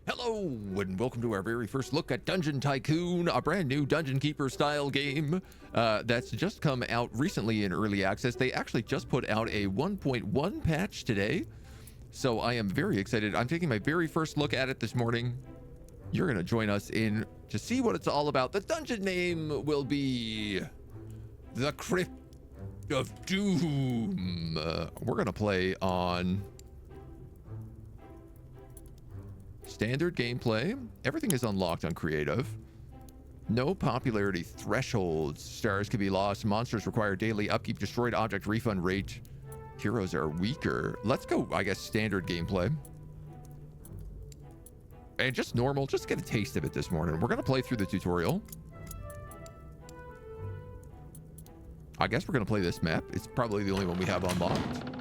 Hello, and welcome to our very first look at Dungeon Tycoon, a brand new Dungeon Keeper style game that's just come out recently in early access. They actually just put out a 1.1 patch today, so I am very excited. I'm taking my very first look at it this morning. You're going to join us in to see what it's all about. The dungeon name will be The Crypt of Doom. We're going to play on standard gameplay. Everything is unlocked on creative. No popularity thresholds. Stars can be lost. Monsters require daily upkeep. Destroyed object refund rate. Heroes are weaker. Let's go, I guess, standard gameplay. And just normal. Just get a taste of it this morning. We're going to play through the tutorial. I guess we're going to play this map. It's probably the only one we have unlocked.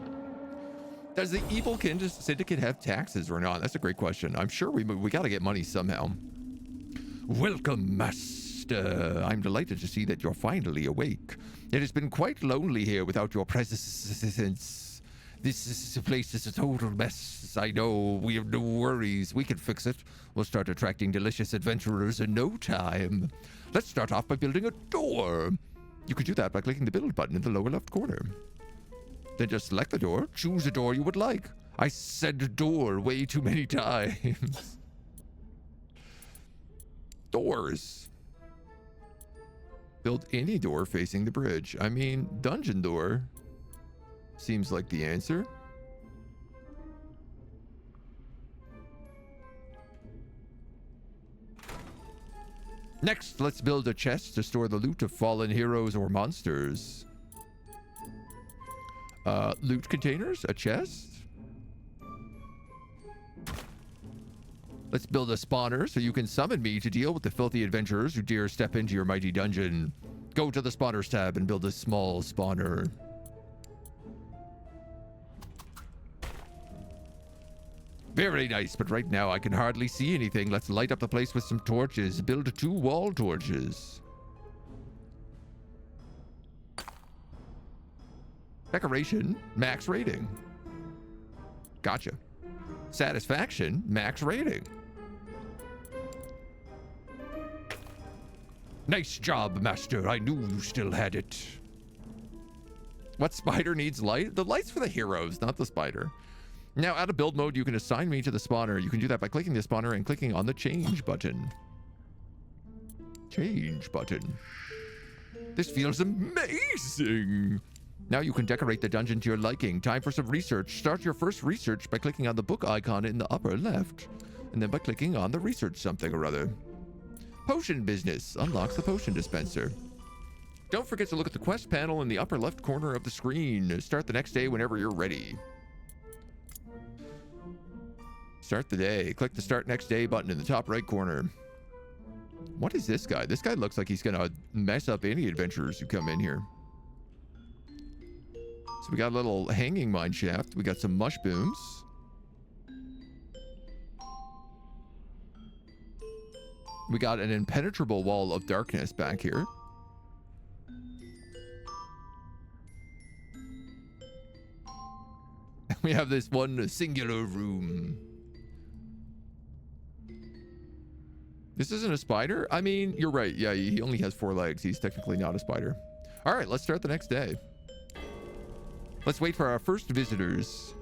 Does the evil syndicate have taxes or not? That's a great question. I'm sure we got to get money somehow. Welcome, Master. I'm delighted to see that you're finally awake. It has been quite lonely here without your presence. This place is a total mess. I know. We have no worries. We can fix it. We'll start attracting delicious adventurers in no time. Let's start off by building a door. You can do that by clicking the build button in the lower left corner. Then just select the door, choose a door you would like. I said door way too many times. Doors. Build any door facing the bridge. I mean, dungeon door seems like the answer. Next, let's build a chest to store the loot of fallen heroes or monsters. Loot containers, a chest. Let's build a spawner so you can summon me to deal with the filthy adventurers who dare step into your mighty dungeon. Go to the spawners tab and build a small spawner. Very nice, but right now I can hardly see anything. Let's light up the place with some torches. Build 2 wall torches. Decoration, max rating. Gotcha. Satisfaction, max rating. Nice job, Master. I knew you still had it. What spider needs light? The light's for the heroes, not the spider. Now, out of build mode, you can assign me to the spawner. You can do that by clicking the spawner and clicking on the change button. Change button. This feels amazing. Now you can decorate the dungeon to your liking. Time for some research. Start your first research by clicking on the book icon in the upper left, and then by clicking on the research something or other. Potion business unlocks the potion dispenser. Don't forget to look at the quest panel in the upper left corner of the screen. Start the next day whenever you're ready. Start the day. Click the start next day button in the top right corner. What is this guy? This guy looks like he's gonna mess up any adventurers who come in here. So we got a little hanging mine shaft. We got some mush booms. We got an impenetrable wall of darkness back here. We have this one singular room. This isn't a spider? I mean, you're right. Yeah, he only has 4 legs. He's technically not a spider. All right, let's start the next day. Let's wait for our first visitors.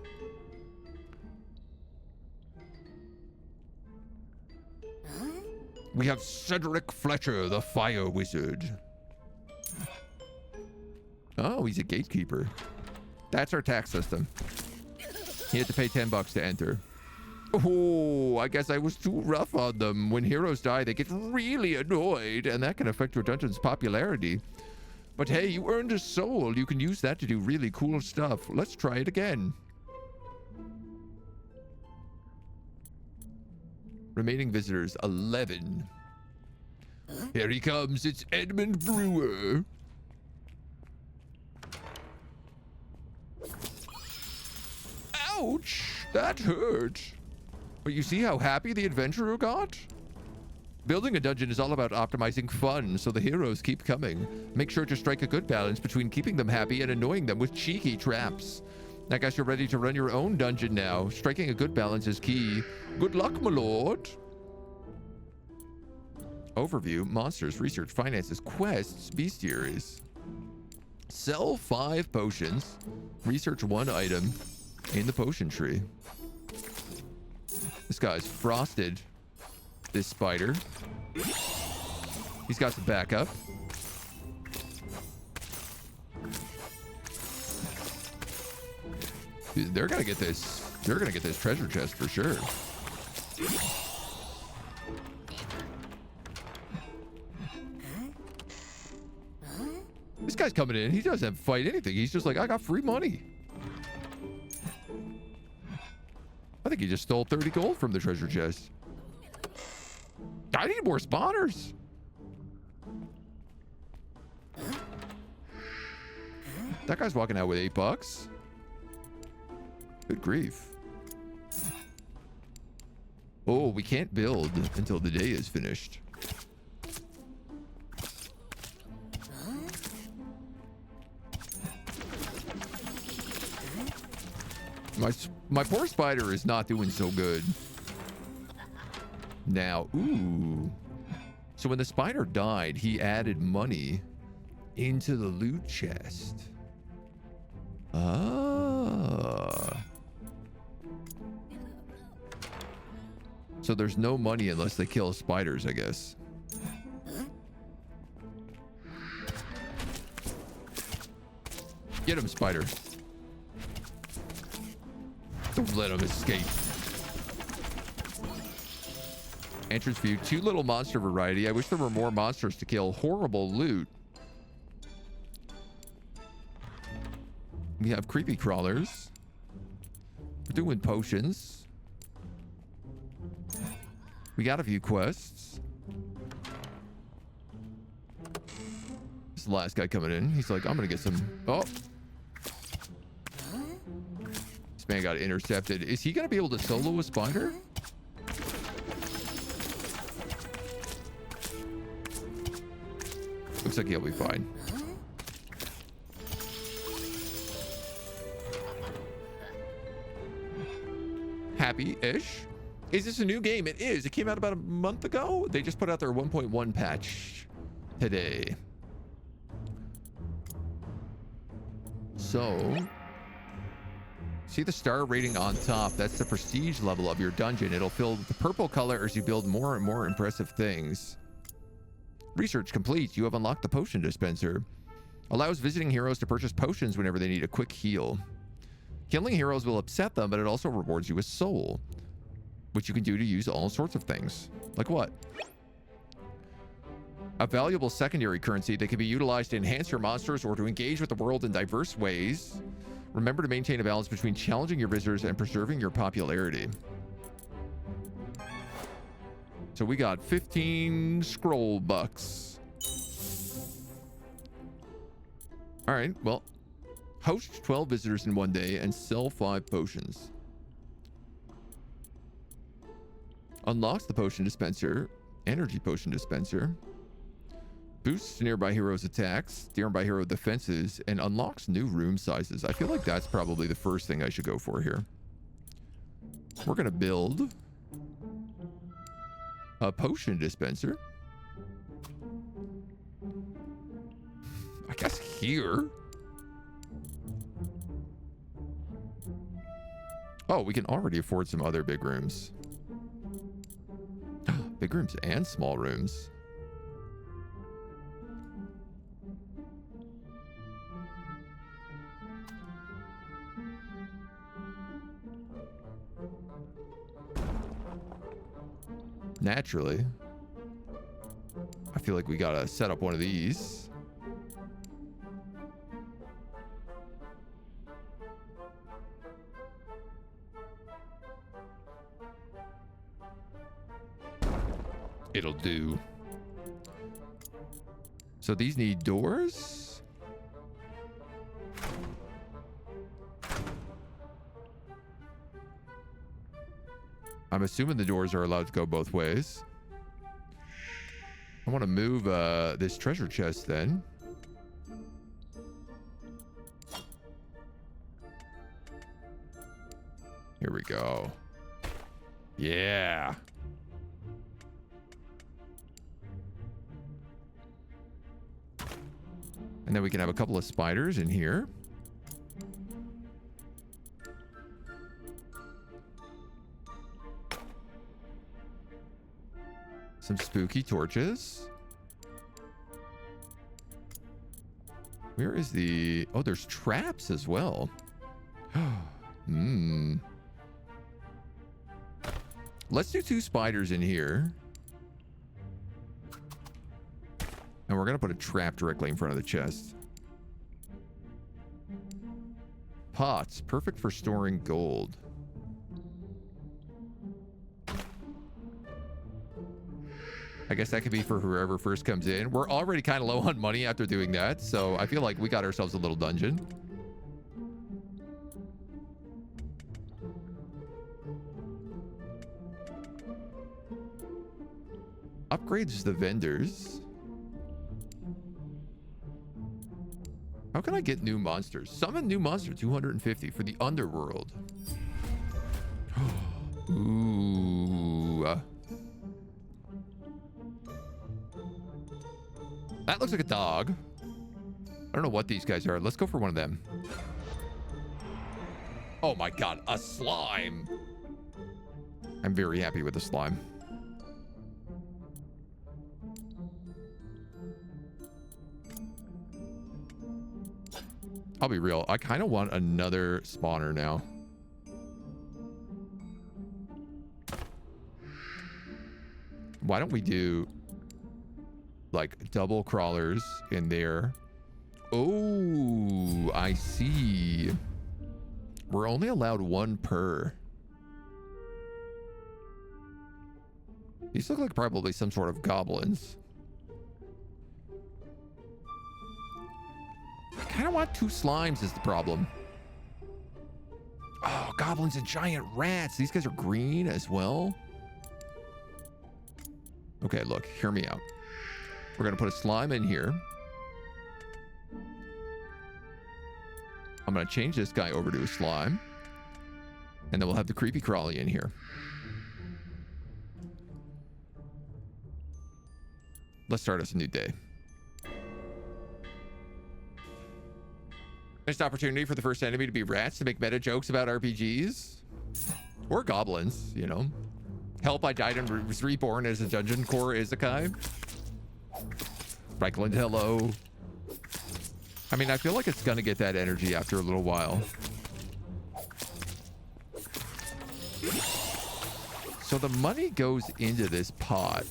We have Cedric Fletcher, the fire wizard. Oh, he's a gatekeeper. That's our tax system. He had to pay $10 to enter. Oh, I guess I was too rough on them. When heroes die, they get really annoyed, and that can affect your dungeon's popularity. But hey, you earned a soul. You can use that to do really cool stuff. Let's try it again. Remaining visitors, 11. Here he comes. It's Edmund Brewer. Ouch! That hurt. But you see how happy the adventurer got? Building a dungeon is all about optimizing fun, so the heroes keep coming. Make sure to strike a good balance between keeping them happy and annoying them with cheeky traps. I guess you're ready to run your own dungeon now. Striking a good balance is key. Good luck, my lord. Overview, monsters, research, finances, quests, bestiaries. Sell 5 potions. Research 1 item in the potion tree. This guy's frosted this spider. He's got some backup. Dude, they're gonna get this. They're gonna get this treasure chest for sure. This guy's coming in. He doesn't fight anything. He's just like, I got free money. I think he just stole 30 gold from the treasure chest. I need more spawners. That guy's walking out with $8. Good grief. Oh, we can't build until the day is finished. My poor spider is not doing so good. Now, ooh. So when the spider died, he added money into the loot chest. Ah. So there's no money unless they kill spiders, I guess. Get him, spider. Don't let him escape. Entrance view, 2 little monster variety. I wish there were more monsters to kill. Horrible loot. We have creepy crawlers. We're doing potions. We got a few quests. This is the last guy coming in. He's like, I'm gonna get some. Oh. This man got intercepted. Is he gonna be able to solo a spider? Looks like he'll be fine. Happy-ish. Is this a new game? It is. It came out about a month ago. They just put out their 1.1 patch today. So, see the star rating on top? That's the prestige level of your dungeon. It'll fill with the purple color as you build more and more impressive things. Research complete. You have unlocked the potion dispenser. Allows visiting heroes to purchase potions whenever they need a quick heal. Killing heroes will upset them, but it also rewards you with soul, which you can do to use all sorts of things. Like what? A valuable secondary currency that can be utilized to enhance your monsters or to engage with the world in diverse ways. Remember to maintain a balance between challenging your visitors and preserving your popularity. So we got 15 scroll bucks. All right, well, host 12 visitors in one day and sell 5 potions. Unlocks the potion dispenser, energy potion dispenser. Boosts nearby heroes' attacks, nearby hero defenses, and unlocks new room sizes. I feel like that's probably the first thing I should go for here. We're gonna build a potion dispenser. I guess here. Oh, we can already afford some other big rooms. Big rooms and small rooms. Naturally. I feel like we gotta set up one of these. It'll do. So these need doors? I'm assuming the doors are allowed to go both ways. I want to move this treasure chest then. Here we go. Yeah. And then we can have a couple of spiders in here. Some spooky torches. Where is the... Oh, there's traps as well. Let's do 2 spiders in here. And we're going to put a trap directly in front of the chest. Pots. Perfect for storing gold. I guess that could be for whoever first comes in. We're already kind of low on money after doing that, so I feel like we got ourselves a little dungeon. Upgrades the vendors. How can I get new monsters? Summon new monster 250 for the underworld. Ooh. That looks like a dog. I don't know what these guys are. Let's go for one of them. Oh my god, a slime. I'm very happy with the slime. I'll be real. I kind of want another spawner now. Why don't we do like double crawlers in there? Oh, I see. We're only allowed 1 per. These look like probably some sort of goblins. I kind of want 2 slimes is the problem. Oh, goblins and giant rats. These guys are green as well. Okay, look, hear me out. We're going to put a slime in here. I'm going to change this guy over to a slime. And then we'll have the creepy crawly in here. Let's start us a new day. Missed opportunity for the first enemy to be rats to make meta jokes about RPGs. Or goblins, you know. Help, I died and was reborn as a dungeon core isekai. Franklin, hello. I mean, I feel like it's gonna get that energy after a little while. So the money goes into this pot.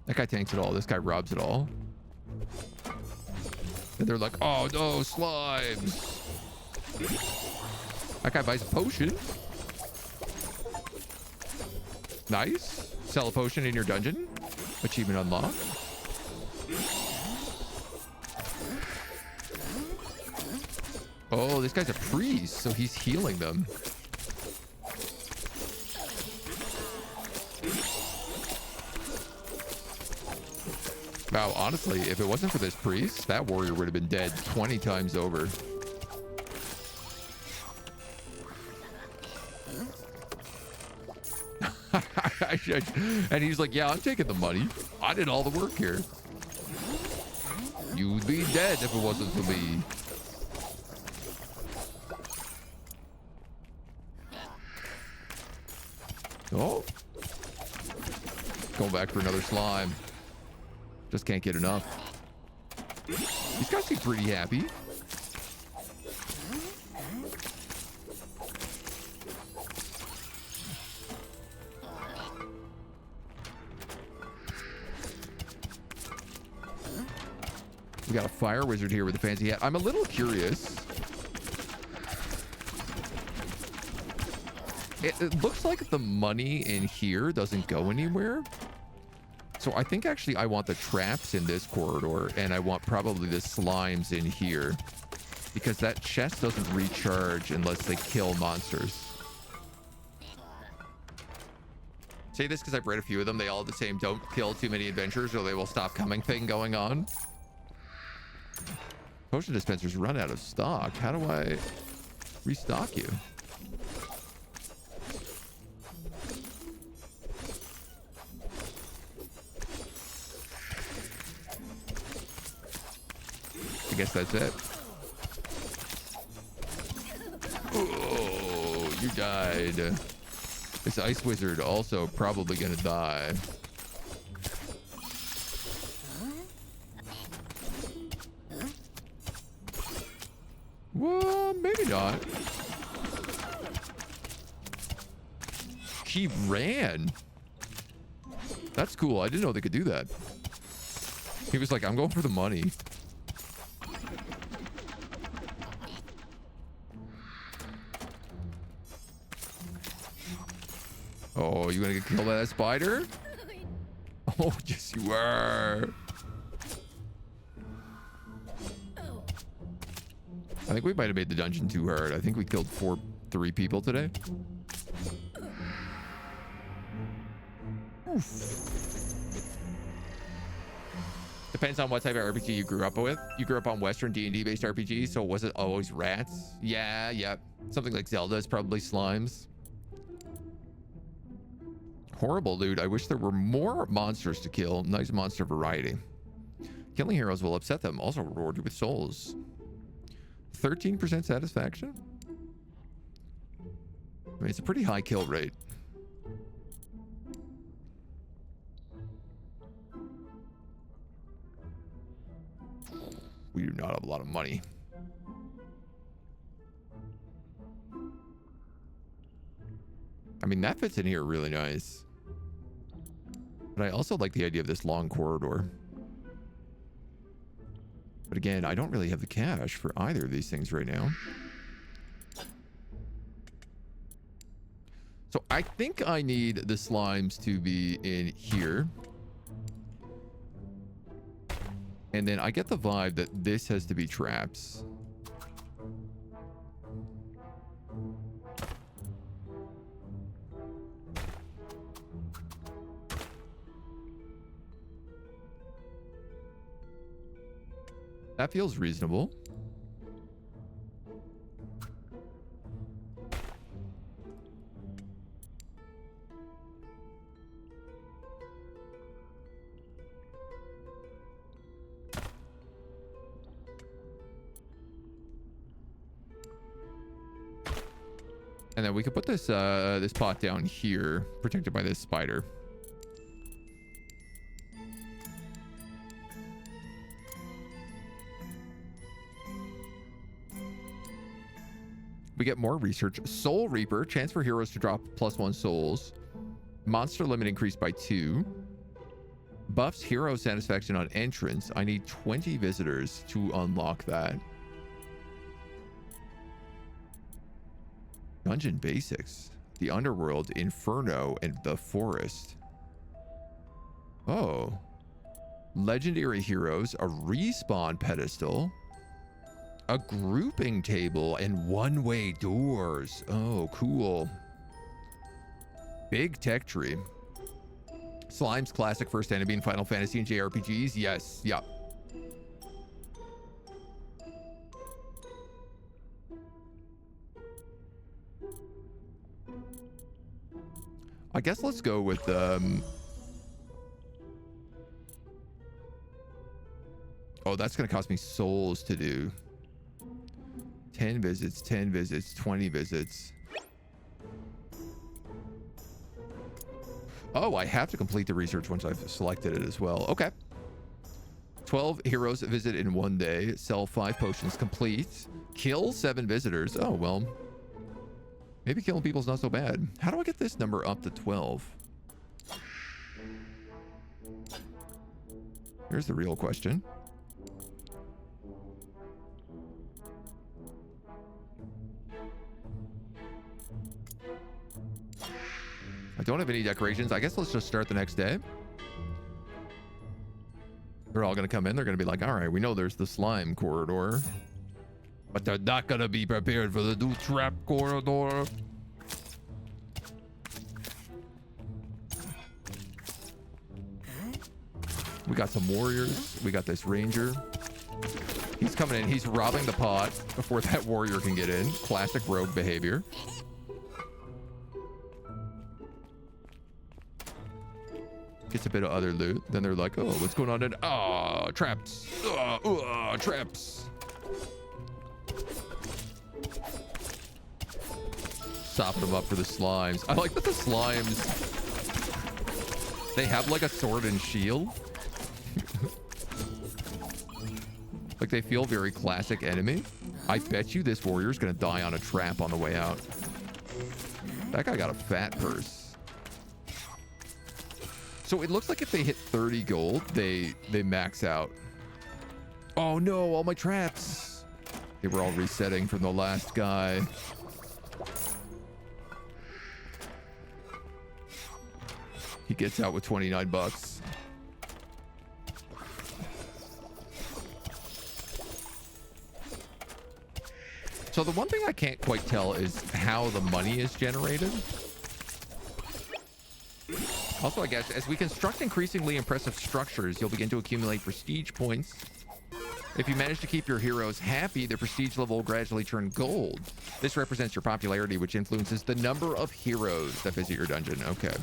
That guy tanks it all. This guy robs it all. And they're like, oh no, slimes. That guy buys a potion. Nice. Sell a potion in your dungeon. Achievement unlocked. Oh, this guy's a priest, so he's healing them. Wow, honestly, if it wasn't for this priest, that warrior would have been dead 20 times over. And he's like, yeah, I'm taking the money. I did all the work here. You'd be dead if it wasn't for me. Oh. Going back for another slime. Just can't get enough. These guys seem pretty happy. We got a fire wizard here with a fancy hat. I'm a little curious. It looks like the money in here doesn't go anywhere. So I think actually I want the traps in this corridor, and I want probably the slimes in here, because that chest doesn't recharge unless they kill monsters. Say this because I've read a few of them. They all have the same don't kill too many adventurers or they will stop coming thing going on. Potion dispensers run out of stock. How do I restock you? I guess that's it. Oh, you died. This ice wizard also probably gonna die. Well, maybe not. He ran. That's cool. I didn't know they could do that. He was like, I'm going for the money. Oh, you gonna get killed by that spider? Oh, yes you were. I think we might have made the dungeon too hard. I think we killed 3 people today. Oof. Depends on what type of RPG you grew up with. You grew up on Western D&D based RPGs, so was it always rats? Yeah. Something like Zelda is probably slimes. Horrible, dude. I wish there were more monsters to kill. Nice monster variety. Killing heroes will upset them. Also reward you with souls. 13% satisfaction? I mean, it's a pretty high kill rate. We do not have a lot of money. I mean, that fits in here really nice. But I also like the idea of this long corridor. But again, I don't really have the cash for either of these things right now. So I think I need the slimes to be in here. And then I get the vibe that this has to be traps. That feels reasonable. And then we could put this this pot down here, protected by this spider. We get more research. Soul Reaper, chance for heroes to drop +1 souls. Monster limit increased by 2. Buffs hero satisfaction on entrance. I need 20 visitors to unlock that. Dungeon basics. The underworld, inferno, and the forest. Oh. Legendary heroes, a respawn pedestal. A grouping table and one-way doors. Oh, cool. Big tech tree. Slime's classic first enemy in Final Fantasy and JRPGs. Yes. Yep. I guess let's go with oh, that's gonna cost me souls to do. 10 visits, 10 visits, 20 visits. Oh, I have to complete the research once I've selected it as well. Okay. 12 heroes visit in 1 day. Sell 5 potions. Complete. Kill 7 visitors. Oh, well. Maybe killing people's not so bad. How do I get this number up to 12? Here's the real question. I don't have any decorations. I guess let's just start the next day. They're all going to come in. They're going to be like, all right, we know there's the slime corridor, but they're not going to be prepared for the new trap corridor. We got some warriors. We got this ranger. He's coming in. He's robbing the pot before that warrior can get in. Classic rogue behavior. Gets a bit of other loot. Then they're like, oh, what's going on? Ah, traps. Traps. Sopping them up for the slimes. I like that the slimes, they have like a sword and shield. Like they feel very classic enemy. I bet you this warrior's gonna die on a trap on the way out. That guy got a fat purse. So it looks like if they hit 30 gold, they max out. Oh no, all my traps. They were all resetting from the last guy. He gets out with 29 bucks. So the one thing I can't quite tell is how the money is generated. Also, I guess, as we construct increasingly impressive structures, you'll begin to accumulate prestige points. If you manage to keep your heroes happy, their prestige level will gradually turn gold. This represents your popularity, which influences the number of heroes that visit your dungeon. Okay.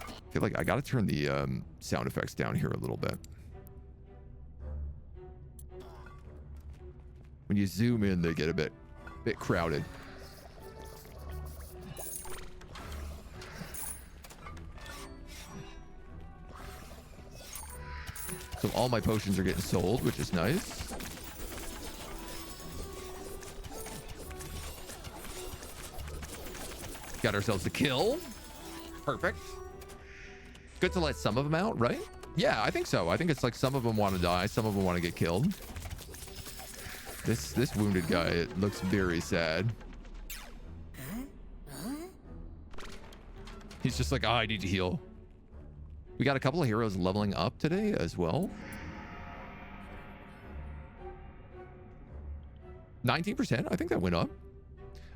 I feel like I gotta turn the sound effects down here a little bit. When you zoom in, they get a bit crowded. So all my potions are getting sold, which is nice. Got ourselves a kill. Perfect. Good to let some of them out, right? Yeah, I think so. I think it's like some of them want to die, some of them want to get killed. This wounded guy, it looks very sad. He's just like, oh, I need to heal. We got a couple of heroes leveling up today as well. 19%, I think that went up.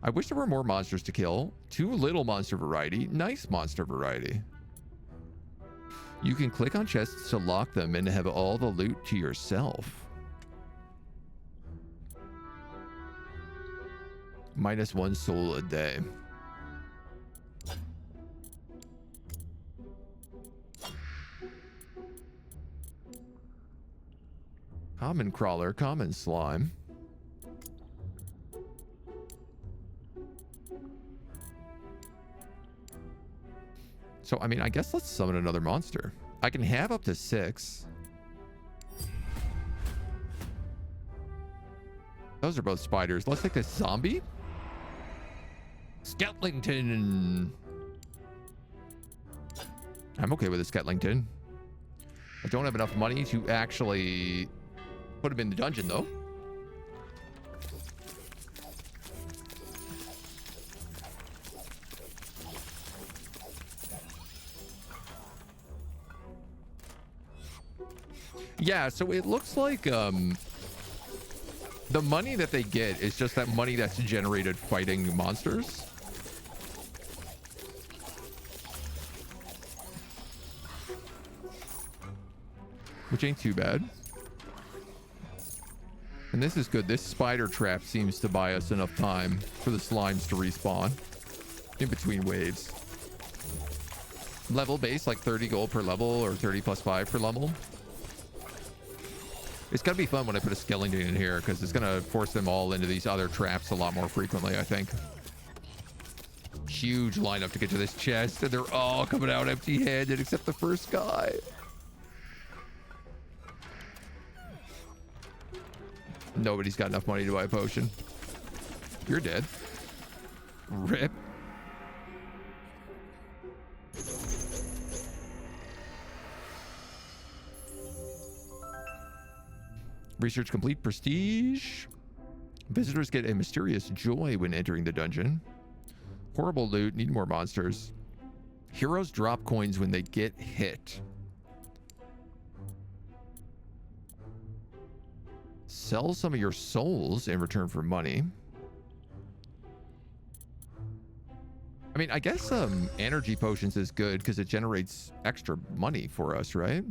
I wish there were more monsters to kill. Too little monster variety. Nice monster variety. You can click on chests to lock them and have all the loot to yourself. -1 soul a day. Common crawler, common slime. So, I mean, I guess let's summon another monster. I can have up to 6. Those are both spiders. Let's take this zombie. Sketlington. I'm okay with a Sketlington. I don't have enough money to actually put him in the dungeon, though. Yeah, so it looks like the money that they get is just that money that's generated fighting monsters. Which ain't too bad. And this is good. This spider trap seems to buy us enough time for the slimes to respawn in between waves. Level base, like 30 gold per level or 30 plus 5 per level. It's going to be fun when I put a skeleton in here because it's going to force them all into these other traps a lot more frequently, I think. Huge lineup to get to this chest, and they're all coming out empty-handed except the first guy. Nobody's got enough money to buy a potion. You're dead. Rip. Research complete. Prestige. Visitors get a mysterious joy when entering the dungeon. Horrible loot. Need more monsters. Heroes drop coins when they get hit. Sell some of your souls in return for money. I mean, I guess energy potions is good because it generates extra money for us, right?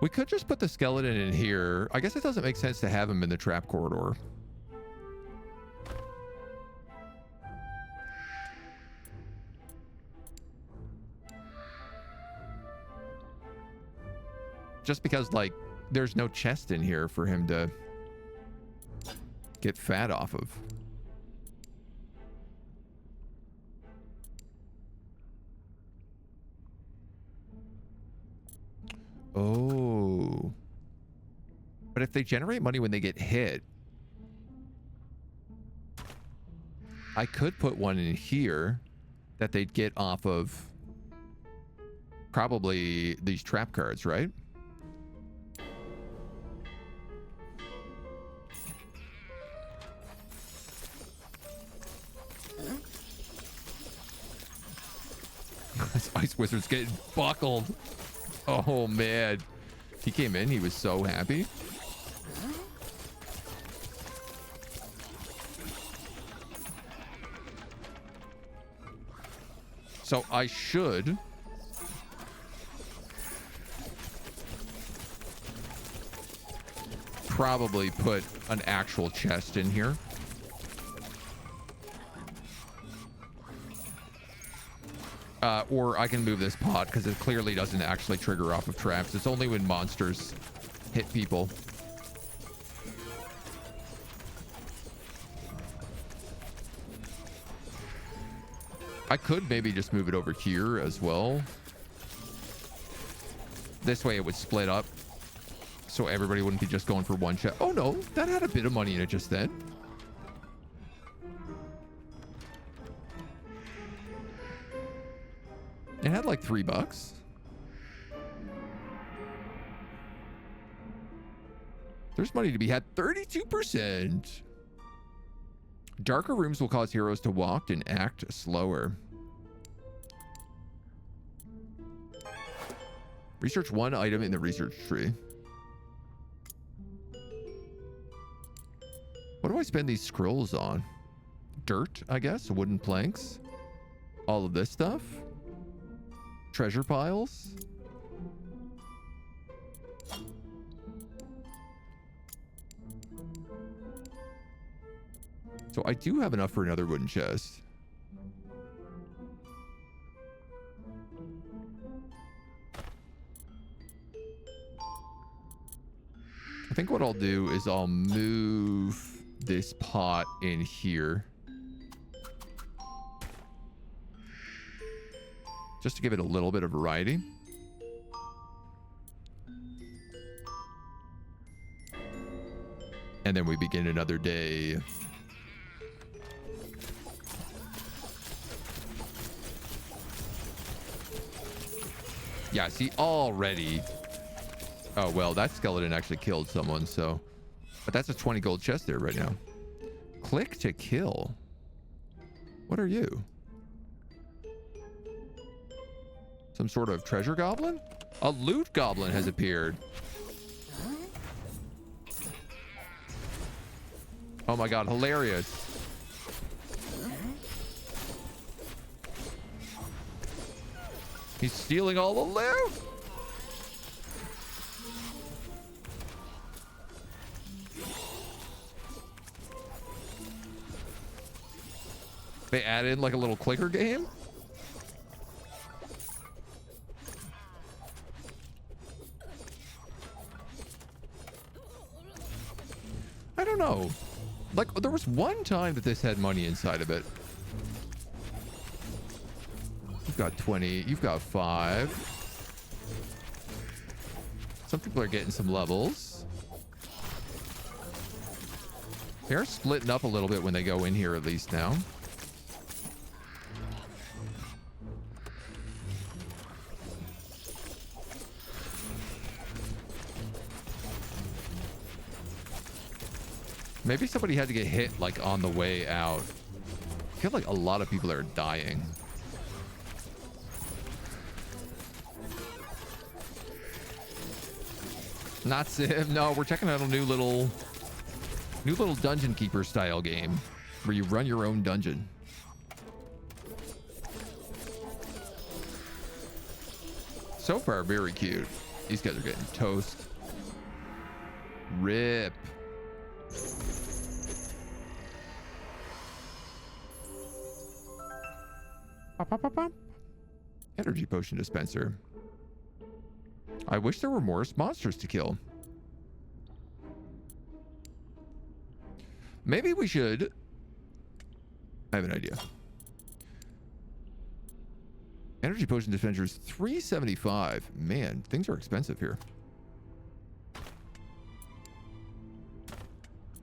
We could just put the skeleton in here. I guess it doesn't make sense to have him in the trap corridor. Just because, like, there's no chest in here for him to get fat off of. Oh. But if they generate money when they get hit, I could put one in here that they'd get off of probably these trap cards, right? This Ice Wizard's getting buckled. Oh, man. He came in. He was so happy. So I should probably put an actual chest in here. Or I can move this pot because it clearly doesn't actually trigger off of traps. It's only when monsters hit people. I could maybe just move it over here as well. This way it would split up. So everybody wouldn't be just going for one shot. Oh no, that had a bit of money in it just then. It had like $3. There's money to be had. 32%. Darker rooms will cause heroes to walk and act slower. Research one item in the research tree. What do I spend these scrolls on? Dirt, I guess. Wooden planks. All of this stuff. Treasure piles. So I do have enough for another wooden chest. I think what I'll do is I'll move this pot in here. Just to give it a little bit of variety. And then we begin another day. Yeah, see, already. Oh, well, that skeleton actually killed someone, so. But that's a 20 gold chest there right now. Click to kill. What are you? Some sort of treasure goblin? A loot goblin has appeared. Oh my god, hilarious. He's stealing all the loot. They added like a little clicker game. I don't know. Like, there was one time that this had money inside of it. You've got 20. You've got 5. Some people are getting some levels. They're splitting up a little bit when they go in here, at least now. Maybe somebody had to get hit, like, on the way out. I feel like a lot of people are dying. Not Sim. No, we're checking out a new little dungeon keeper style game where you run your own dungeon. So far, very cute. These guys are getting toast. Rip. Pop, pop, pop, pop. Energy potion dispenser. I wish there were more monsters to kill. Maybe we should. I have an idea. Energy potion dispenser is $3.75. Man, things are expensive here.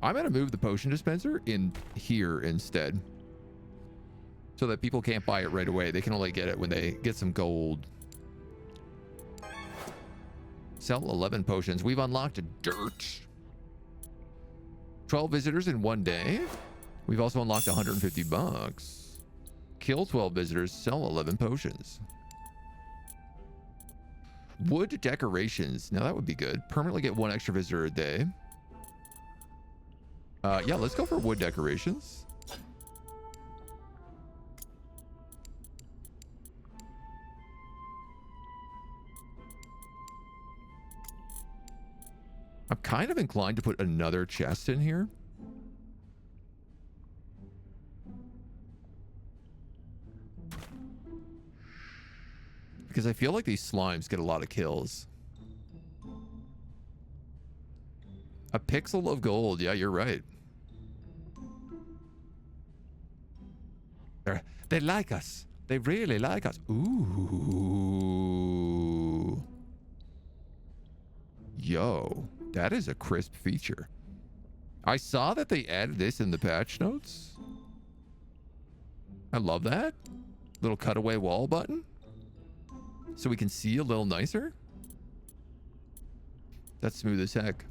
I'm going to move the potion dispenser in here instead, so that people can't buy it right away. They can only get it when they get some gold. Sell 11 potions. We've unlocked dirt. 12 visitors in one day. We've also unlocked 150 bucks. Kill 12 visitors, sell 11 potions. Wood decorations. Now that would be good. Permanently get 1 extra visitor a day. Yeah, let's go for wood decorations. I'm kind of inclined to put another chest in here. Because I feel like these slimes get a lot of kills. A pixel of gold. Yeah, you're right. They like us. They really like us. Ooh. Yo, that is a crisp feature. I saw that they added this in the patch notes. I love that. Little cutaway wall button. So we can see a little nicer. That's smooth as heck.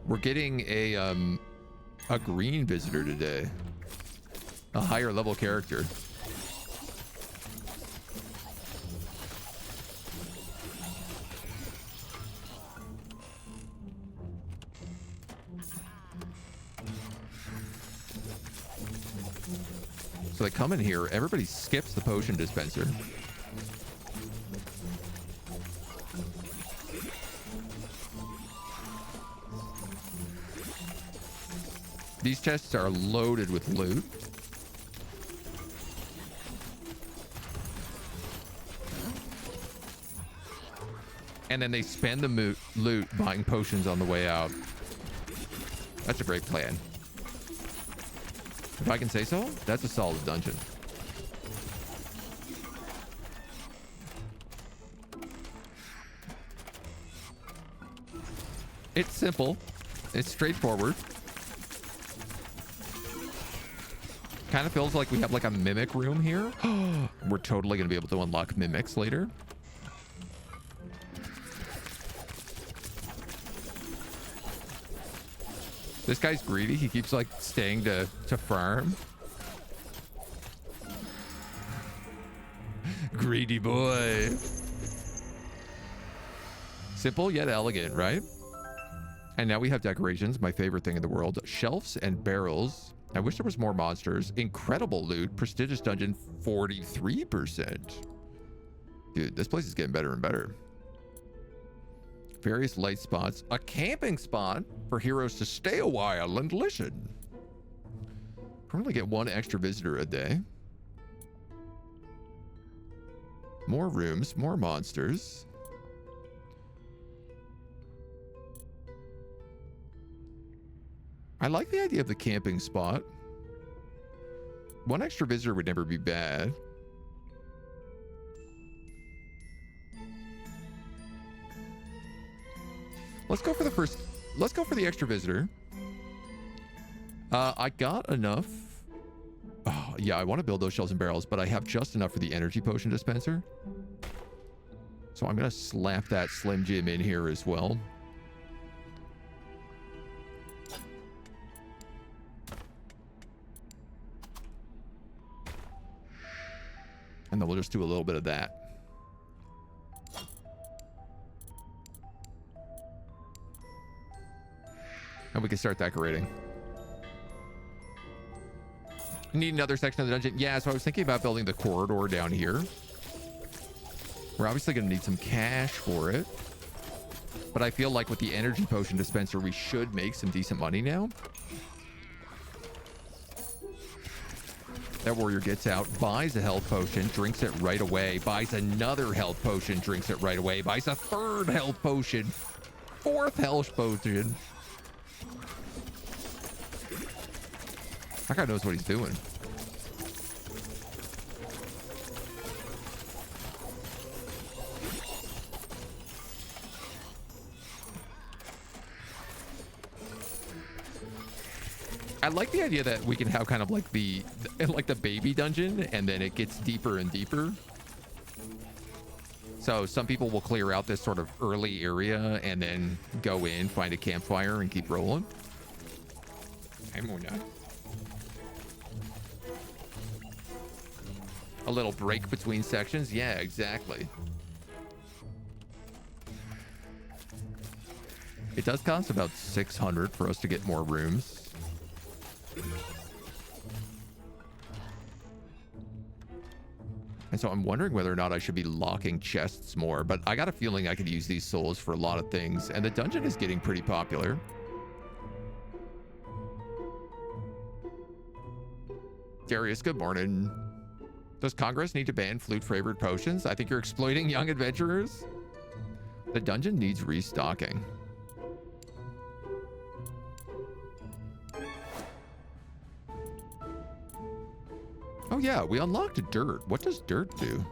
We're getting a green visitor today. A higher level character. So they come in here, everybody skips the potion dispenser. These chests are loaded with loot. And then they spend the loot buying potions on the way out. That's a great plan. If I can say so, that's a solid dungeon. It's simple. It's straightforward. Kind of feels like we have like a mimic room here. We're totally going to be able to unlock mimics later. This guy's greedy. He keeps like staying to farm. Greedy boy. Simple yet elegant, right? And now we have decorations. My favorite thing in the world. Shelves and barrels. I wish there was more monsters. Incredible loot. Prestigious dungeon, 43%. Dude, this place is getting better and better. Various light spots. A camping spot for heroes to stay a while and listen. Probably get 1 extra visitor a day. More rooms, more monsters. I like the idea of the camping spot. 1 extra visitor would never be bad. Let's go for the extra visitor. I got enough. Oh, yeah, I want to build those shelves and barrels, but I have just enough for the energy potion dispenser. So I'm going to slap that Slim Jim in here as well. And then we'll just do a little bit of that. And we can start decorating. Need another section of the dungeon. Yeah, so I was thinking about building the corridor down here. We're obviously going to need some cash for it. But I feel like with the energy potion dispenser, we should make some decent money now. That warrior gets out, buys a health potion, drinks it right away, buys another health potion, drinks it right away, buys a third health potion, fourth health potion. That guy knows what he's doing. I like the idea that we can have kind of like the baby dungeon, and then it gets deeper and deeper. So some people will clear out this sort of early area and then go in, find a campfire, and keep rolling. A little break between sections. Yeah, exactly. It does cost about 600 for us to get more rooms. And so I'm wondering whether or not I should be locking chests more, but I got a feeling I could use these souls for a lot of things, and the dungeon is getting pretty popular. Darius, good morning. Does Congress need to ban flute-flavored potions? I think you're exploiting young adventurers. The dungeon needs restocking. Oh yeah, we unlocked dirt. What does dirt do?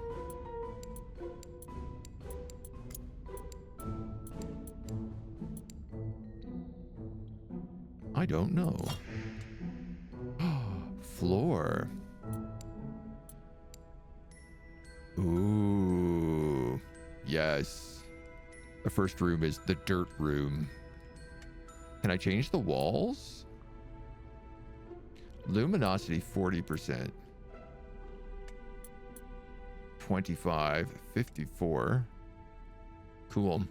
I don't know. Floor. Ooh. Yes. The first room is the dirt room. Can I change the walls? Luminosity 40%. 25, 54. Cool.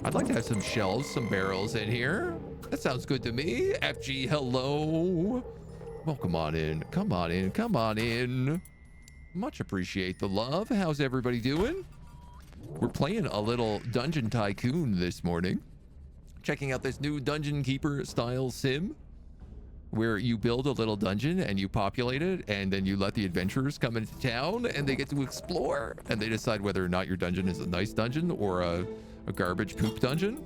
I'd like to have some shelves, some barrels in here. That sounds good to me. FG, hello. Welcome on in. Come on in. Come on in. Much appreciate the love. How's everybody doing? We're playing a little Dungeon Tycoon this morning. Checking out this new Dungeon Keeper style sim, where you build a little dungeon and you populate it, and then you let the adventurers come into town and they get to explore, and they decide whether or not your dungeon is a nice dungeon or a garbage poop dungeon.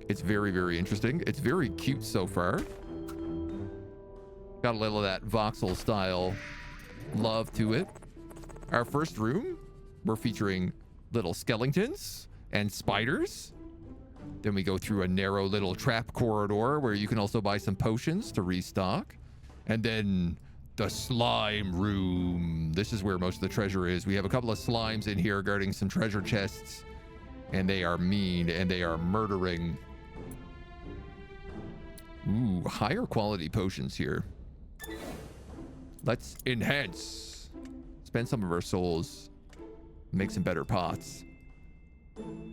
It's very, very interesting. It's very cute so far. Got a little of that voxel style love to it. Our first room, we're featuring little skeletons and spiders. Then we go through a narrow little trap corridor where you can also buy some potions to restock. And then the slime room. This is where most of the treasure is. We have a couple of slimes in here guarding some treasure chests, and they are mean and they are murdering. Ooh, higher quality potions here. Let's enhance. Spend some of our souls. Make some better pots.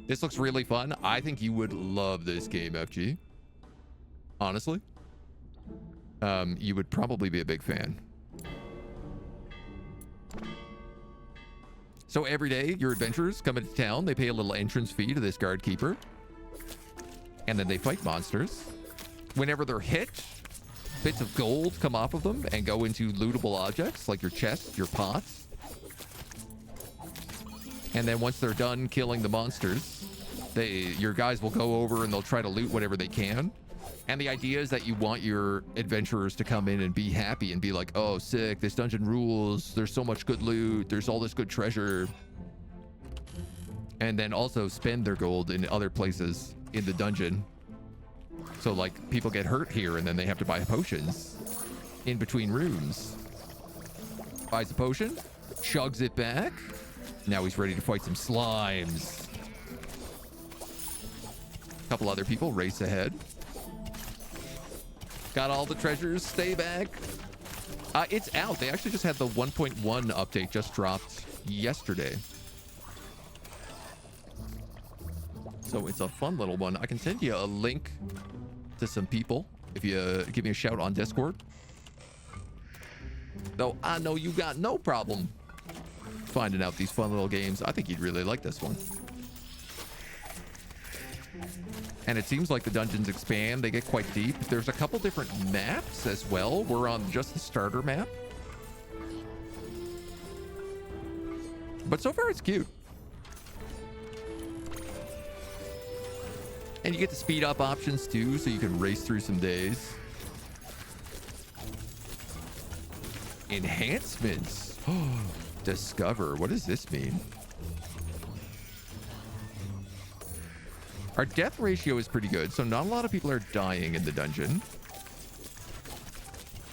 This looks really fun. I think you would love this game, FG. Honestly. You would probably be a big fan. So every day, your adventurers come into town. They pay a little entrance fee to this guard keeper. And then they fight monsters. Whenever they're hit, bits of gold come off of them and go into lootable objects like your chests, your pots. And then once they're done killing the monsters, your guys will go over and they'll try to loot whatever they can. And the idea is that you want your adventurers to come in and be happy and be like, oh, sick, this dungeon rules. There's so much good loot. There's all this good treasure. And then also spend their gold in other places in the dungeon. So like people get hurt here and then they have to buy potions in between rooms. Buys a potion, chugs it back. Now he's ready to fight some slimes. A couple other people race ahead. Got all the treasures, stay back. It's out. They actually just had the 1.1 update just dropped yesterday. So it's a fun little one. I can send you a link to some people if you give me a shout on Discord. Though I know you got no problem finding out these fun little games. I think you'd really like this one. And it seems like the dungeons expand. They get quite deep. There's a couple different maps as well. We're on just the starter map. But so far, it's cute. And you get the speed up options too, so you can race through some days. Enhancements. Discover. What does this mean? Our death ratio is pretty good, so not a lot of people are dying in the dungeon.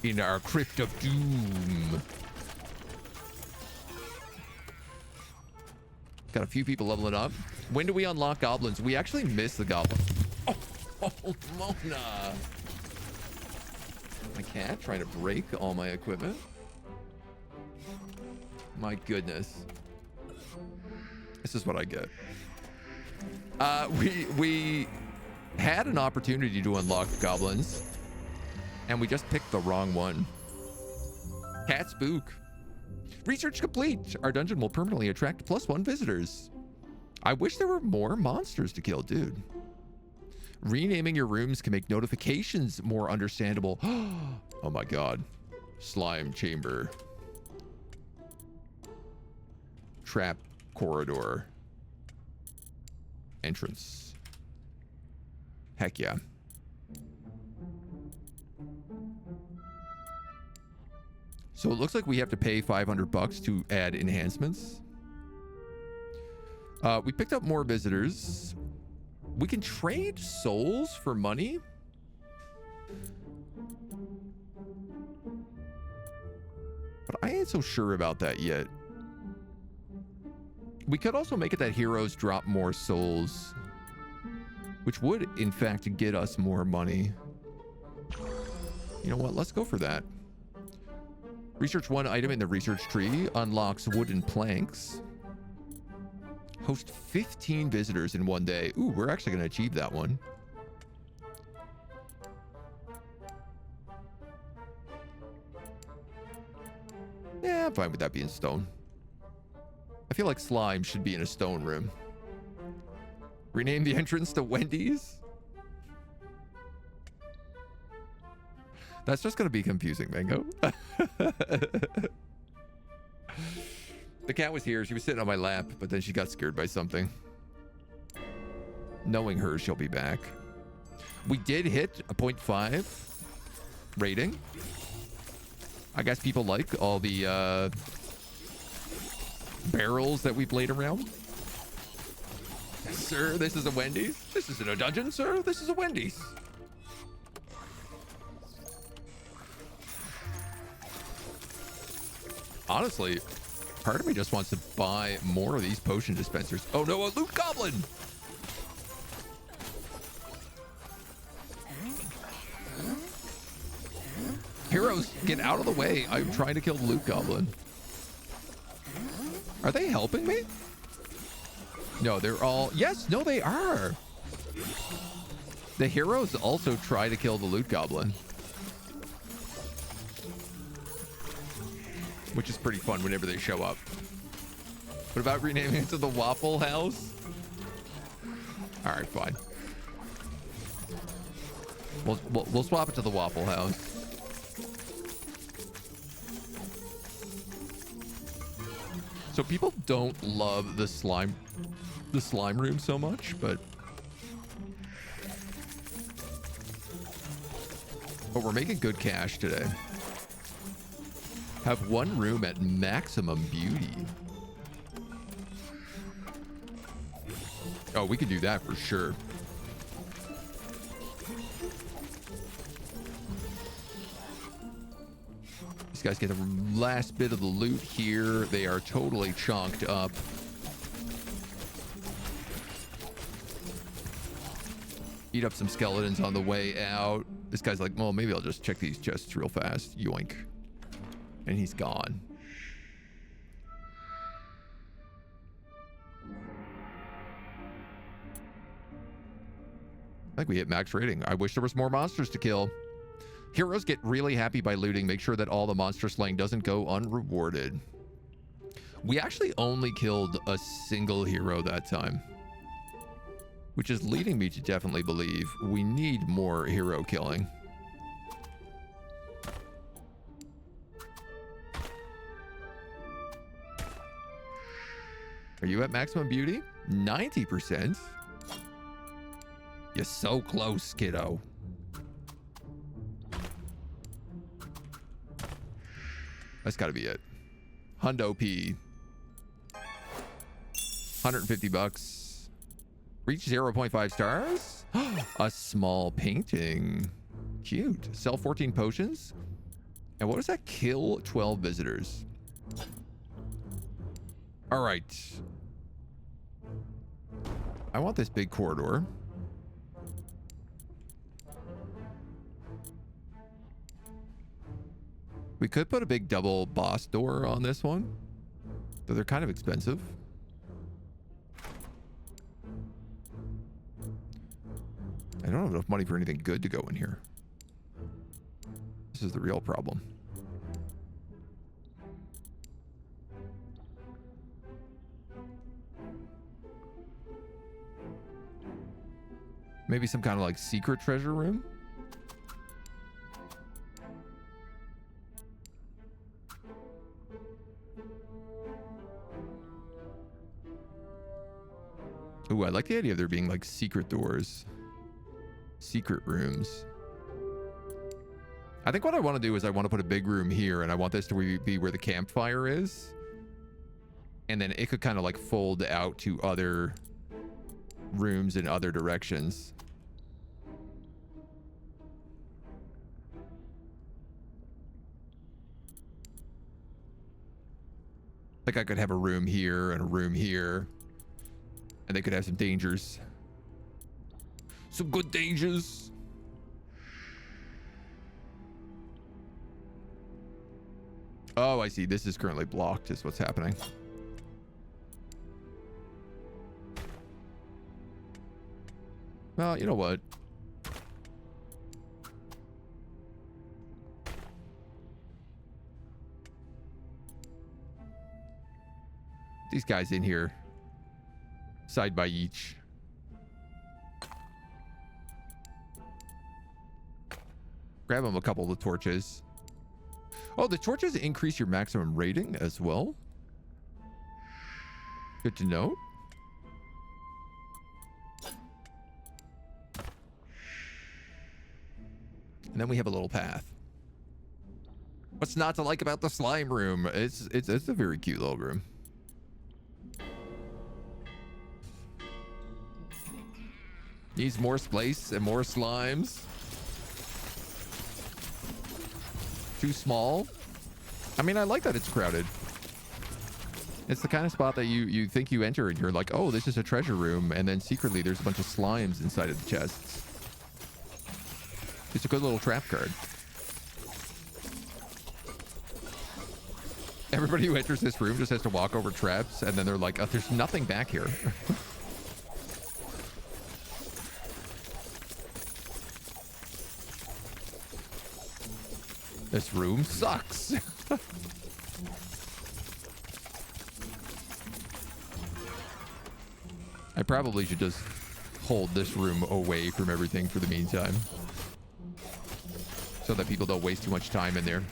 In our Crypt of Doom. Got a few people leveling up. When do we unlock goblins? We actually missed the goblin. Oh, Mona. My cat trying to break all my equipment. My goodness. This is what I get. We had an opportunity to unlock goblins, and we just picked the wrong one. Cat spook. Research complete. Our dungeon will permanently attract +1 visitors. I wish there were more monsters to kill, dude. Renaming your rooms can make notifications more understandable. Oh my god. Slime chamber. Trap corridor. Entrance. Heck yeah. So it looks like we have to pay $500 to add enhancements. We picked up more visitors. We can trade souls for money. But I ain't so sure about that yet. We could also make it that heroes drop more souls, which would, in fact, get us more money. You know what? Let's go for that. Research one item in the research tree. Unlocks wooden planks. Host 15 visitors in one day. Ooh, we're actually going to achieve that one. Yeah, I'm fine with that being stone. I feel like slime should be in a stone room. Rename the entrance to Wendy's. That's just going to be confusing, Mango. The cat was here. She was sitting on my lap, but then she got scared by something. Knowing her, she'll be back. We did hit a 0.5 rating. I guess people like all the barrels that we've laid around. Sir, this is a Wendy's. This isn't a dungeon, sir. This is a Wendy's. Honestly, part of me just wants to buy more of these potion dispensers. Oh no, a loot goblin! Heroes, get out of the way. I'm trying to kill the loot goblin. Are they helping me? No, they're all... Yes, no, they are. The heroes also try to kill the loot goblin. Which is pretty fun whenever they show up. What about renaming it to the Waffle House? All right, fine. We'll swap it to the Waffle House. So people don't love the slime room so much, but we're making good cash today. Have one room at maximum beauty. Oh, we could do that for sure. These guys get the last bit of the loot here. They are totally chonked up. Eat up some skeletons on the way out. This guy's like, well, maybe I'll just check these chests real fast. Yoink. And he's gone. I think we hit max rating. I wish there was more monsters to kill. Heroes get really happy by looting. Make sure that all the monster slaying doesn't go unrewarded. We actually only killed a single hero that time, which is leading me to definitely believe we need more hero killing. Are you at maximum beauty? 90%? You're so close, kiddo. That's gotta be it. Hundo P. 150 bucks. Reach 0.5 stars. A small painting. Cute. Sell 14 potions. And what does that? Kill 12 visitors. All right. I want this big corridor. We could put a big double boss door on this one, though they're kind of expensive. I don't have enough money for anything good to go in here. This is the real problem. Maybe some kind of like secret treasure room. Ooh, I like the idea of there being like secret doors, secret rooms. I think what I want to do is I want to put a big room here, and I want this to be where the campfire is. And then it could kind of like fold out to other rooms in other directions. Like I could have a room here and a room here. And they could have some dangers. Some good dangers. Oh, I see. This is currently blocked is what's happening. Well, you know what? These guys in here. Side by each. Grab them a couple of the torches. Oh, the torches increase your maximum rating as well. Good to know. And then we have a little path. What's not to like about the slime room? It's a very cute little room. Needs more space and more slimes. Too small. I mean, I like that it's crowded. It's the kind of spot that you think you enter and you're like, oh, this is a treasure room. And then secretly there's a bunch of slimes inside of the chests. It's a good little trap card. Everybody who enters this room just has to walk over traps. And then they're like, oh, there's nothing back here. This room sucks. I probably should just hold this room away from everything for the meantime, so that people don't waste too much time in there.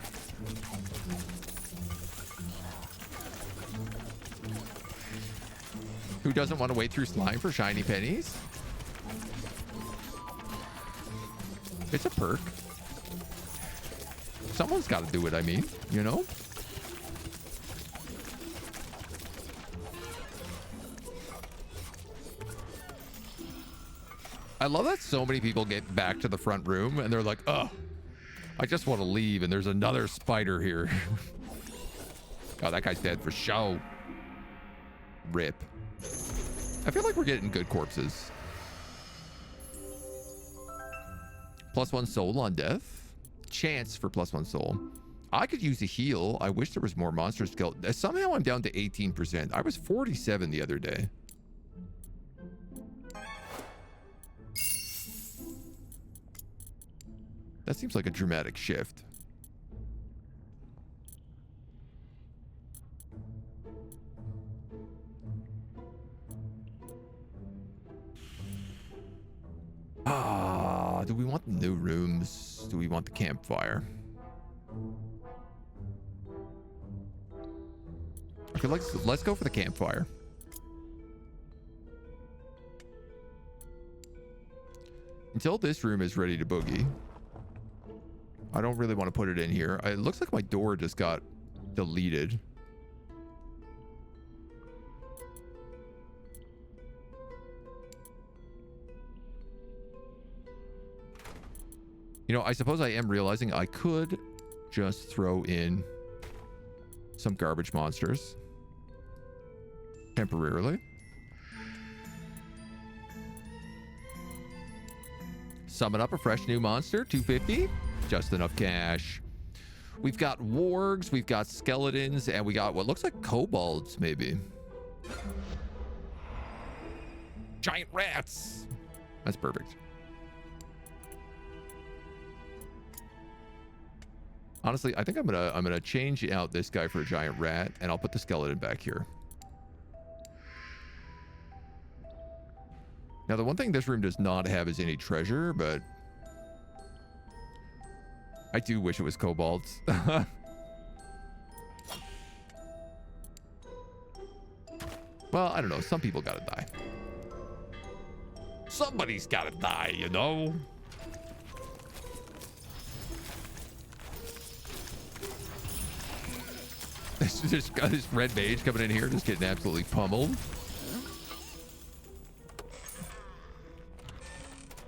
Who doesn't want to wade through slime for shiny pennies? It's a perk. Someone's got to do it, I mean, you know? I love that so many people get back to the front room and they're like, oh, I just want to leave and there's another spider here. Oh, that guy's dead for show. Rip. I feel like we're getting good corpses. +1 soul on death. Chance for +1 soul. I could use a heal. I wish there was more monster skill. Somehow I'm down to 18%. I was 47 the other day. That seems like a dramatic shift. Do we want the new rooms? Do we want the campfire? Okay, let's go for the campfire. Until this room is ready to boogie, I don't really want to put it in here. It looks like my door just got deleted. You know, I suppose I am realizing I could just throw in some garbage monsters temporarily. Summon up a fresh new monster, 250. Just enough cash. We've got wargs, we've got skeletons, and we got what looks like kobolds, maybe. Giant rats. That's perfect. Honestly, I think I'm gonna change out this guy for a giant rat, and I'll put the skeleton back here. Now, the one thing this room does not have is any treasure, but I do wish it was kobolds. Well, I don't know. Some people gotta die. Somebody's gotta die, you know? This red mage coming in here, just getting absolutely pummeled.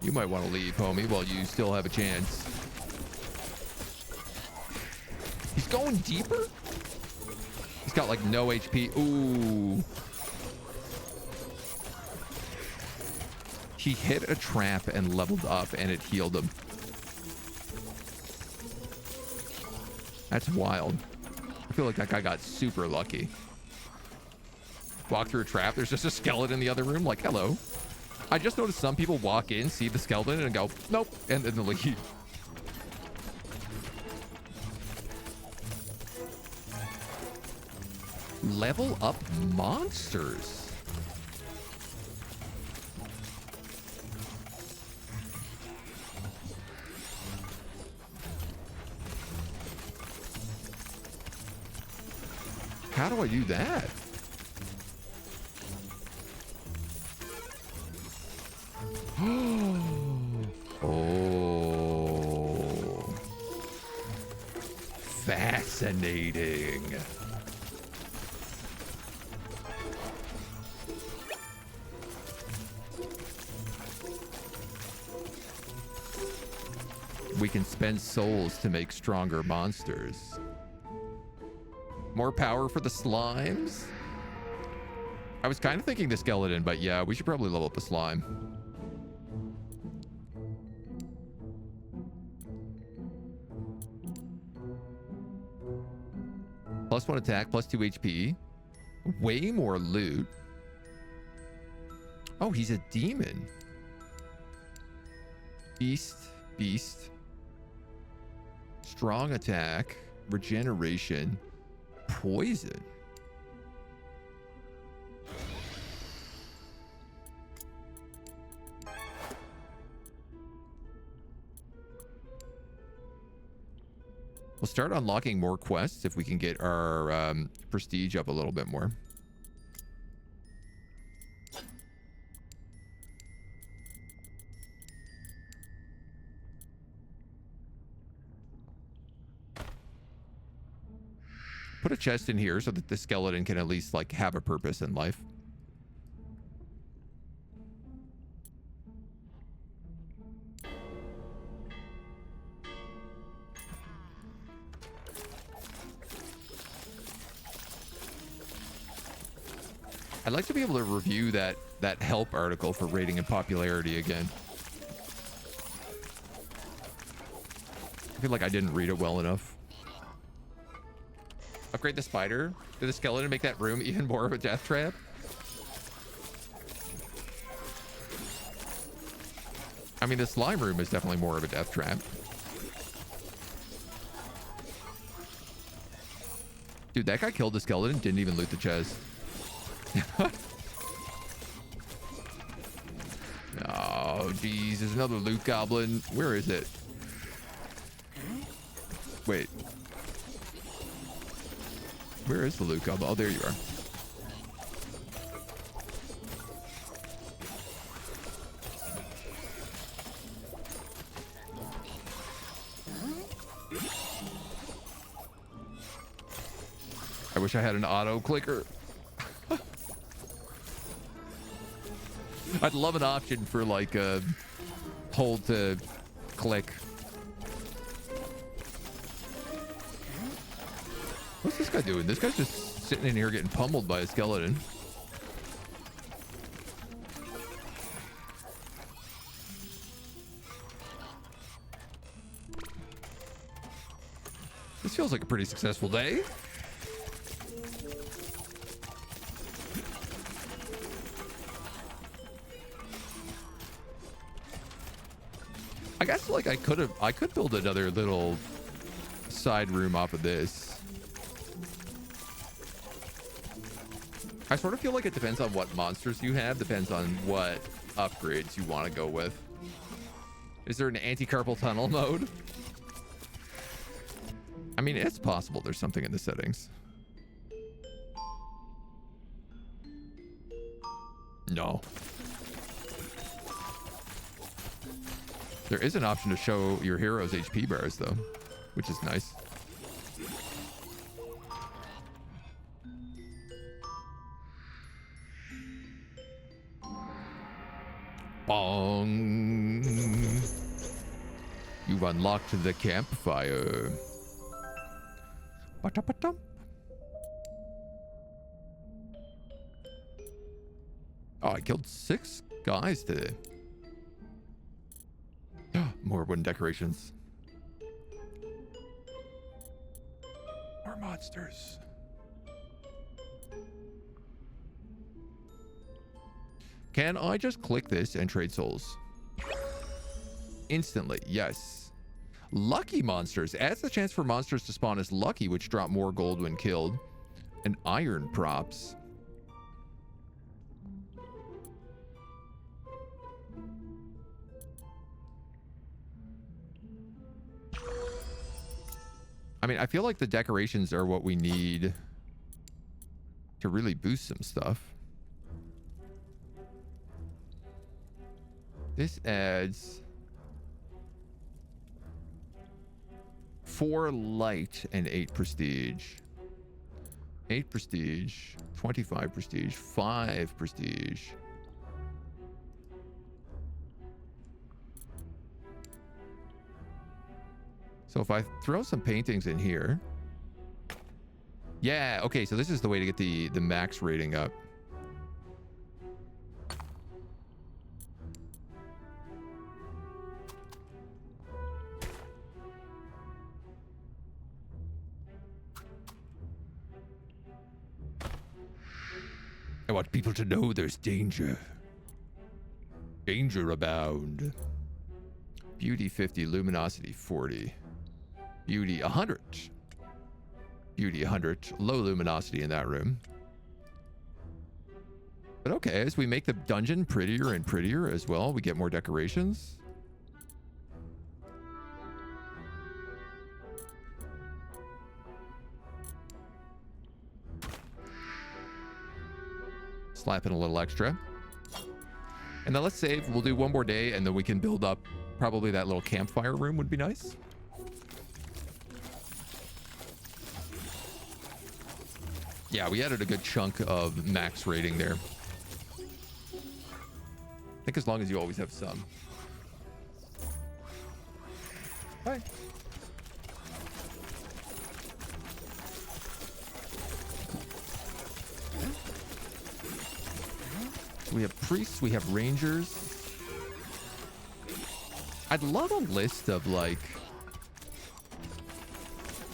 You might want to leave, homie, while you still have a chance. He's going deeper? He's got like no HP. Ooh. He hit a trap and leveled up and it healed him. That's wild. I feel like that guy got super lucky. Walk through a trap. There's just a skeleton in the other room. Like, hello. I just noticed some people walk in, see the skeleton, and go, nope, and then leave. Level up monsters. How do I do that? Oh. Fascinating. We can spend souls to make stronger monsters. More power for the slimes? I was kind of thinking the skeleton, but yeah, we should probably level up the slime. +1 attack, +2 HP. Way more loot. Oh, he's a demon. Beast. Strong attack, regeneration, poison. We'll start unlocking more quests if we can get our prestige up a little bit more. Put a chest in here so that the skeleton can at least like have a purpose in life. I'd like to be able to review that help article for rating and popularity again. I feel like I didn't read it well enough. Upgrade the spider. Did the skeleton make that room even more of a death trap? I mean, the slime room is definitely more of a death trap. Dude, that guy killed the skeleton, didn't even loot the chest. Oh, geez, there's another loot goblin. Where is it? Wait. Where is the loot goblin? Oh, there you are. I wish I had an auto clicker. I'd love an option for like a hold to click. What's this guy doing? This guy's just sitting in here getting pummeled by a skeleton. This feels like a pretty successful day. I guess like I could build another little side room off of this. I sort of feel like it depends on what monsters you have, depends on what upgrades you want to go with. Is there an anti-carpal tunnel mode? I mean, it's possible there's something in the settings. No. There is an option to show your hero's HP bars, though, which is nice. Bong. You've unlocked the campfire. Ba-da-ba-dum. Oh, I killed 6 guys today. More wooden decorations. More monsters. Can I just click this and trade souls? Instantly, yes. Lucky monsters. Adds the chance for monsters to spawn as lucky, which drop more gold when killed. And iron props. I mean, I feel like the decorations are what we need to really boost some stuff. This adds 4 light and 8 prestige. 8 prestige, 25 prestige, 5 prestige. So if I throw some paintings in here. Yeah, okay, so this is the way to get the max rating up. I want people to know there's danger. Danger abound. Beauty 50, luminosity 40. Beauty 100. Beauty 100. Low luminosity in that room. But okay, as we make the dungeon prettier and prettier as well, we get more decorations. Slap in a little extra. And then let's save. We'll do one more day and then we can build up. Probably that little campfire room would be nice. Yeah, we added a good chunk of max rating there. I think as long as you always have some. Bye. We have priests, we have rangers. I'd love a list of like,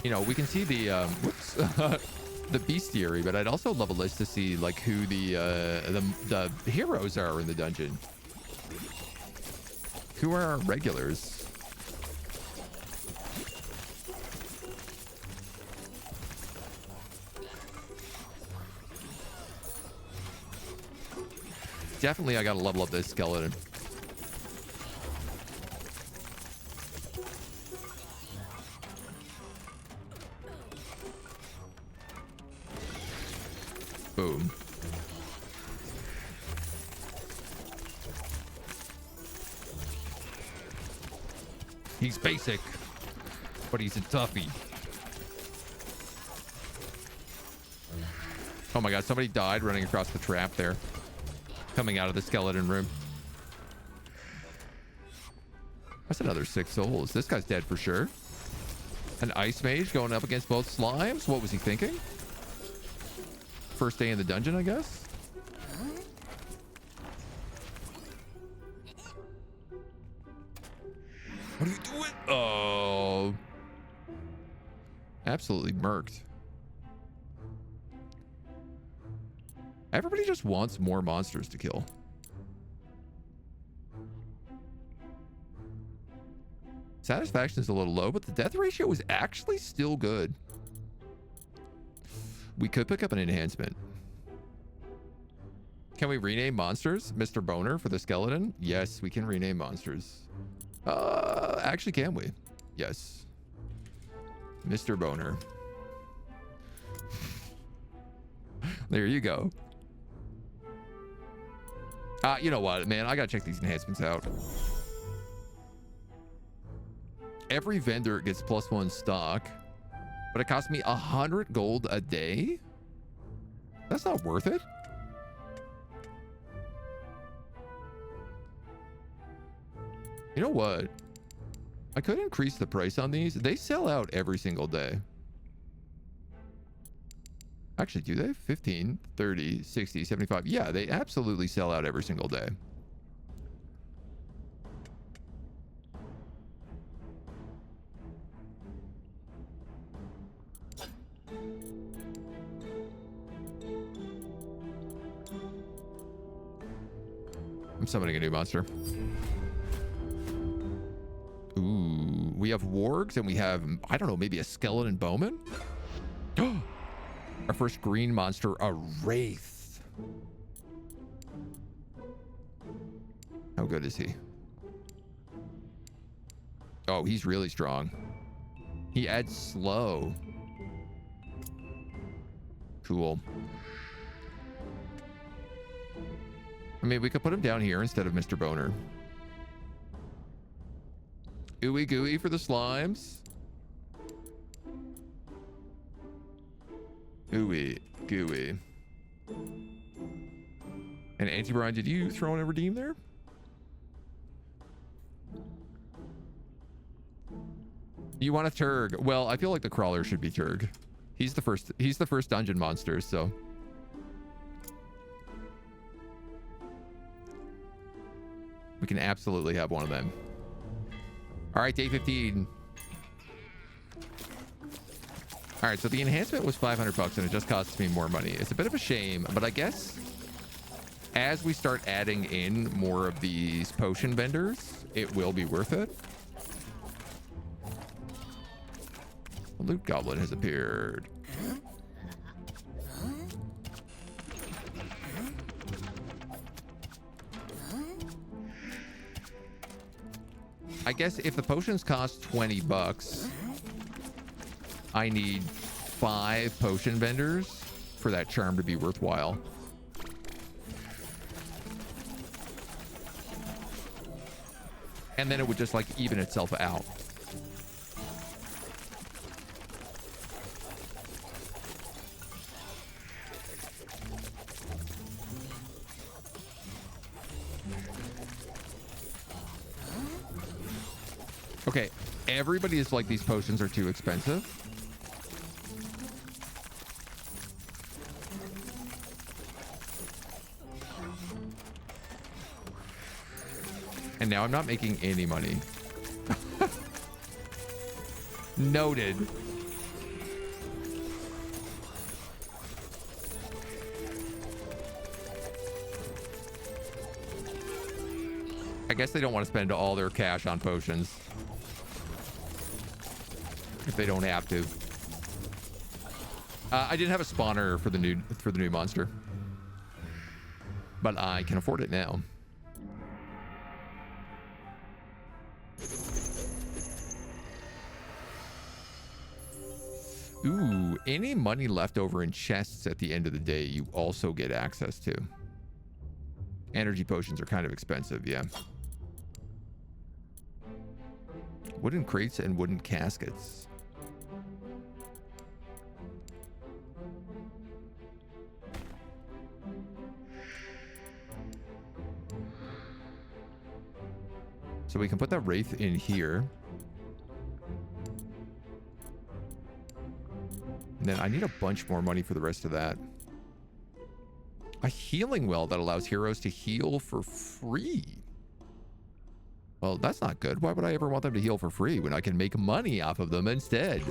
you know, we can see the whoops, the bestiary, but I'd also love a list to see like who the heroes are in the dungeon. Who are our regulars? Definitely, I gotta level up this skeleton. Boom. He's basic, but he's a toughie. Oh my god, somebody died running across the trap there. Coming out of the skeleton room. That's another 6 souls. This guy's dead for sure. An ice mage going up against both slimes. What was he thinking? First day in the dungeon, I guess. What are you doing? Oh. Absolutely murked. Everybody just wants more monsters to kill. Satisfaction is a little low, but the death ratio is actually still good. We could pick up an enhancement. Can we rename monsters? Mr. Boner for the skeleton? Yes, we can rename monsters. Actually, can we? Yes. Mr. Boner. There you go. You know what, man? I gotta check these enhancements out. Every vendor gets +1 stock, but it costs me 100 gold a day? That's not worth it. You know what? I could increase the price on these. They sell out every single day. Actually, do they? 15, 30, 60, 75. Yeah, they absolutely sell out every single day. I'm summoning a new monster. Ooh, we have wargs and we have, I don't know, maybe a skeleton bowman? Our first green monster, a wraith. How good is he? Oh, he's really strong. He adds slow. Cool. I mean, we could put him down here instead of Mr. Boner. Ooey gooey for the slimes. Ooey gooey. And Auntie Brian, did you throw in a redeem there? You want a Turg? Well, I feel like the crawler should be Turg. He's the first dungeon monster, so. We can absolutely have one of them. All right, day 15. All right, so the enhancement was 500 bucks and it just costs me more money. It's a bit of a shame, but I guess as we start adding in more of these potion vendors, it will be worth it. A loot goblin has appeared. I guess if the potions cost 20 bucks, I need 5 potion vendors for that charm to be worthwhile. And then it would just like even itself out. Okay, everybody is like, these potions are too expensive. And now I'm not making any money. Noted. I guess they don't want to spend all their cash on potions. If they don't have to. I didn't have a spawner for the new monster. but I can afford it now. Ooh, any money left over in chests at the end of the day, you also get access to. Energy potions are kind of expensive, yeah. Wooden crates and wooden caskets. So we can put that wraith in here. And then I need a bunch more money for the rest of that. A healing well that allows heroes to heal for free. Well, that's not good. Why would I ever want them to heal for free when I can make money off of them instead?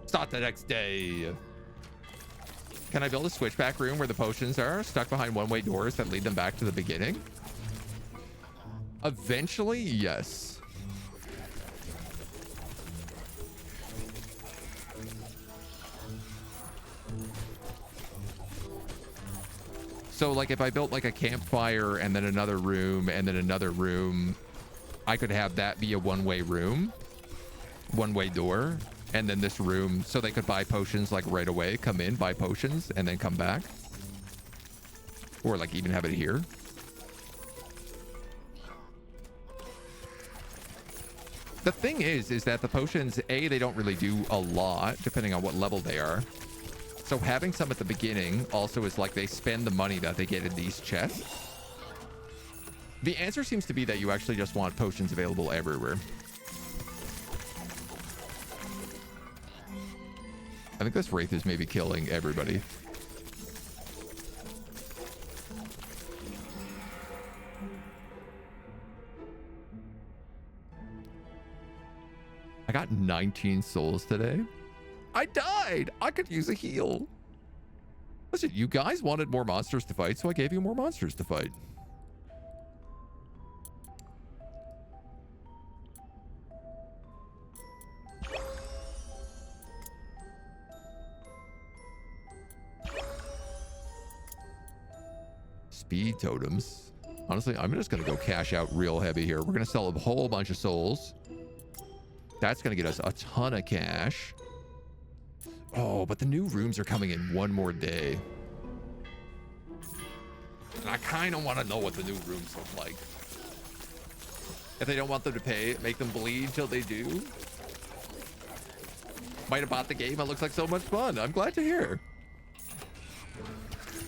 Start the next day. Can I build a switchback room where the potions are stuck behind one-way doors that lead them back to the beginning? Eventually, yes. So like if I built like a campfire and then another room and then another room, I could have that be a one-way room, one-way door, and then this room, so they could buy potions like right away, come in, buy potions, and then come back. Or like even have it here. The thing is that the potions, A, they don't really do a lot depending on what level they are. So having some at the beginning also is like they spend the money that they get in these chests. The answer seems to be that you actually just want potions available everywhere. I think this wraith is maybe killing everybody. I got 19 souls today. I died. I could use a heal. Listen, you guys wanted more monsters to fight, so I gave you more monsters to fight. Speed totems. Honestly, I'm just going to go cash out real heavy here. We're going to sell a whole bunch of souls. That's going to get us a ton of cash. Oh, but the new rooms are coming in one more day. And I kind of want to know what the new rooms look like. If they don't want them to pay, make them bleed till they do. Might have bought the game. It looks like so much fun. I'm glad to hear.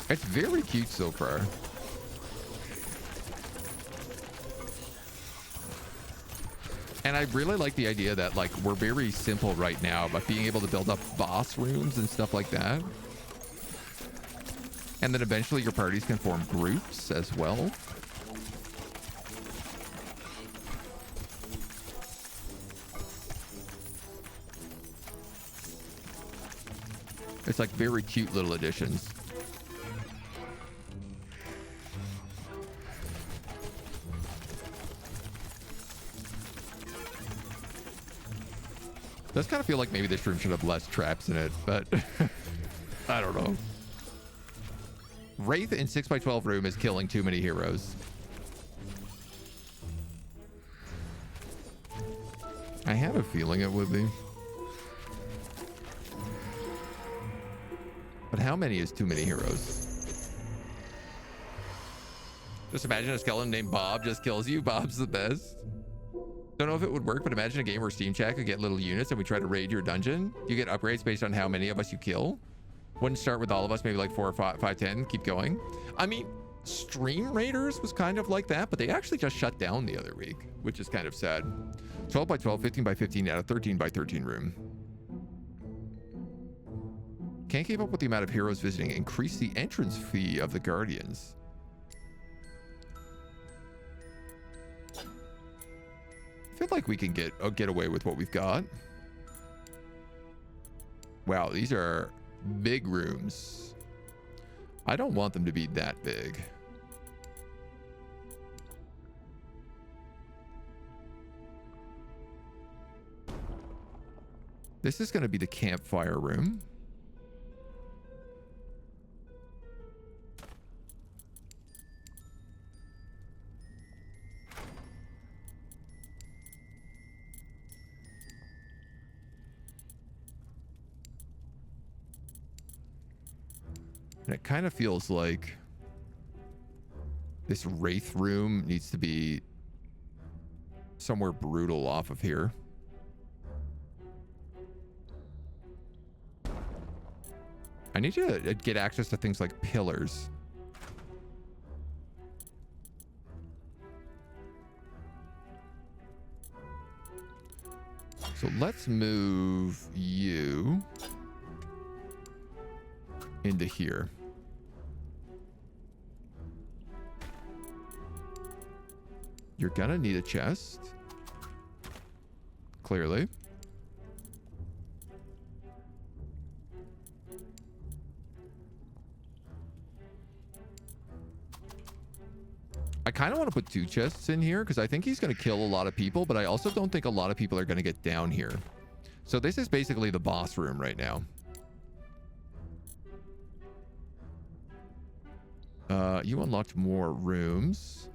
It's very cute so far. And I really like the idea that like we're very simple right now, but being able to build up boss rooms and stuff like that. And then eventually your parties can form groups as well. It's like very cute little additions. Does kind of feel like maybe this room should have less traps in it, but I don't know. Wraith in 6x12 room is killing too many heroes. I have a feeling it would be. But how many is too many heroes? Just imagine a skeleton named Bob just kills you. Bob's the best. Don't know if it would work, but imagine a game where Steam Chat could get little units and we try to raid your dungeon. You get upgrades based on how many of us you kill. Wouldn't start with all of us, maybe like 4 or 5, 10, keep going. I mean, Stream Raiders was kind of like that, but they actually just shut down the other week, which is kind of sad. 12x12, 15x15 at a 13x13 room. Can't keep up with the amount of heroes visiting. Increase the entrance fee of the Guardians. I feel like we can get away with what we've got. Wow, these are big rooms. I don't want them to be that big. This is going to be the campfire room. And it kind of feels like this Wraith room needs to be somewhere brutal off of here. I need to get access to things like pillars. So let's move you into here. You're gonna need a chest. Clearly. I kind of want to put 2 chests in here because I think he's going to kill a lot of people, but I also don't think a lot of people are going to get down here. So this is basically the boss room right now. You unlocked more rooms.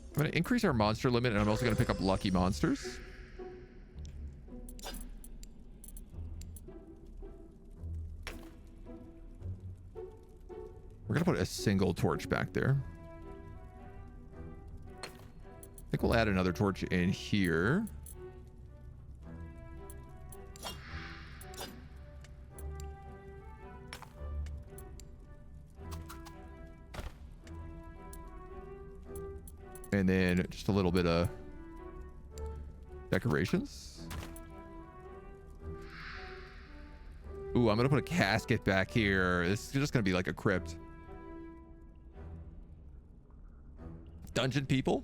I'm going to increase our monster limit, and I'm also going to pick up lucky monsters. We're going to put a single torch back there. I think we'll add another torch in here. And then just a little bit of decorations. Ooh, I'm going to put a casket back here. This is just going to be like a crypt. Dungeon people.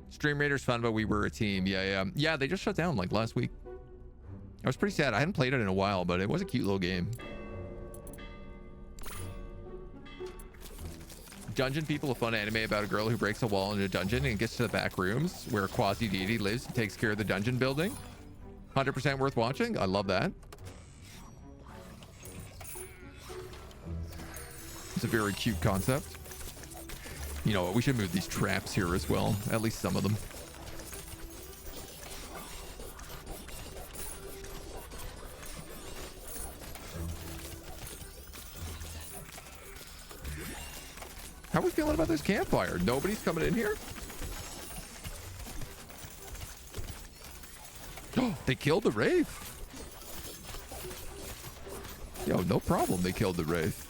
Stream Raiders fun, but we were a team. Yeah, they just shut down like last week. I was pretty sad. I hadn't played it in a while, but it was a cute little game. Dungeon People, a fun anime about a girl who breaks a wall in a dungeon and gets to the back rooms where a quasi-deity lives and takes care of the dungeon building. 100% worth watching. I love that. It's a very cute concept. You know what? We should move these traps here as well. At least some of them. How are we feeling about this campfire? Nobody's coming in here? Oh, they killed the Wraith. Yo, no problem. They killed the Wraith.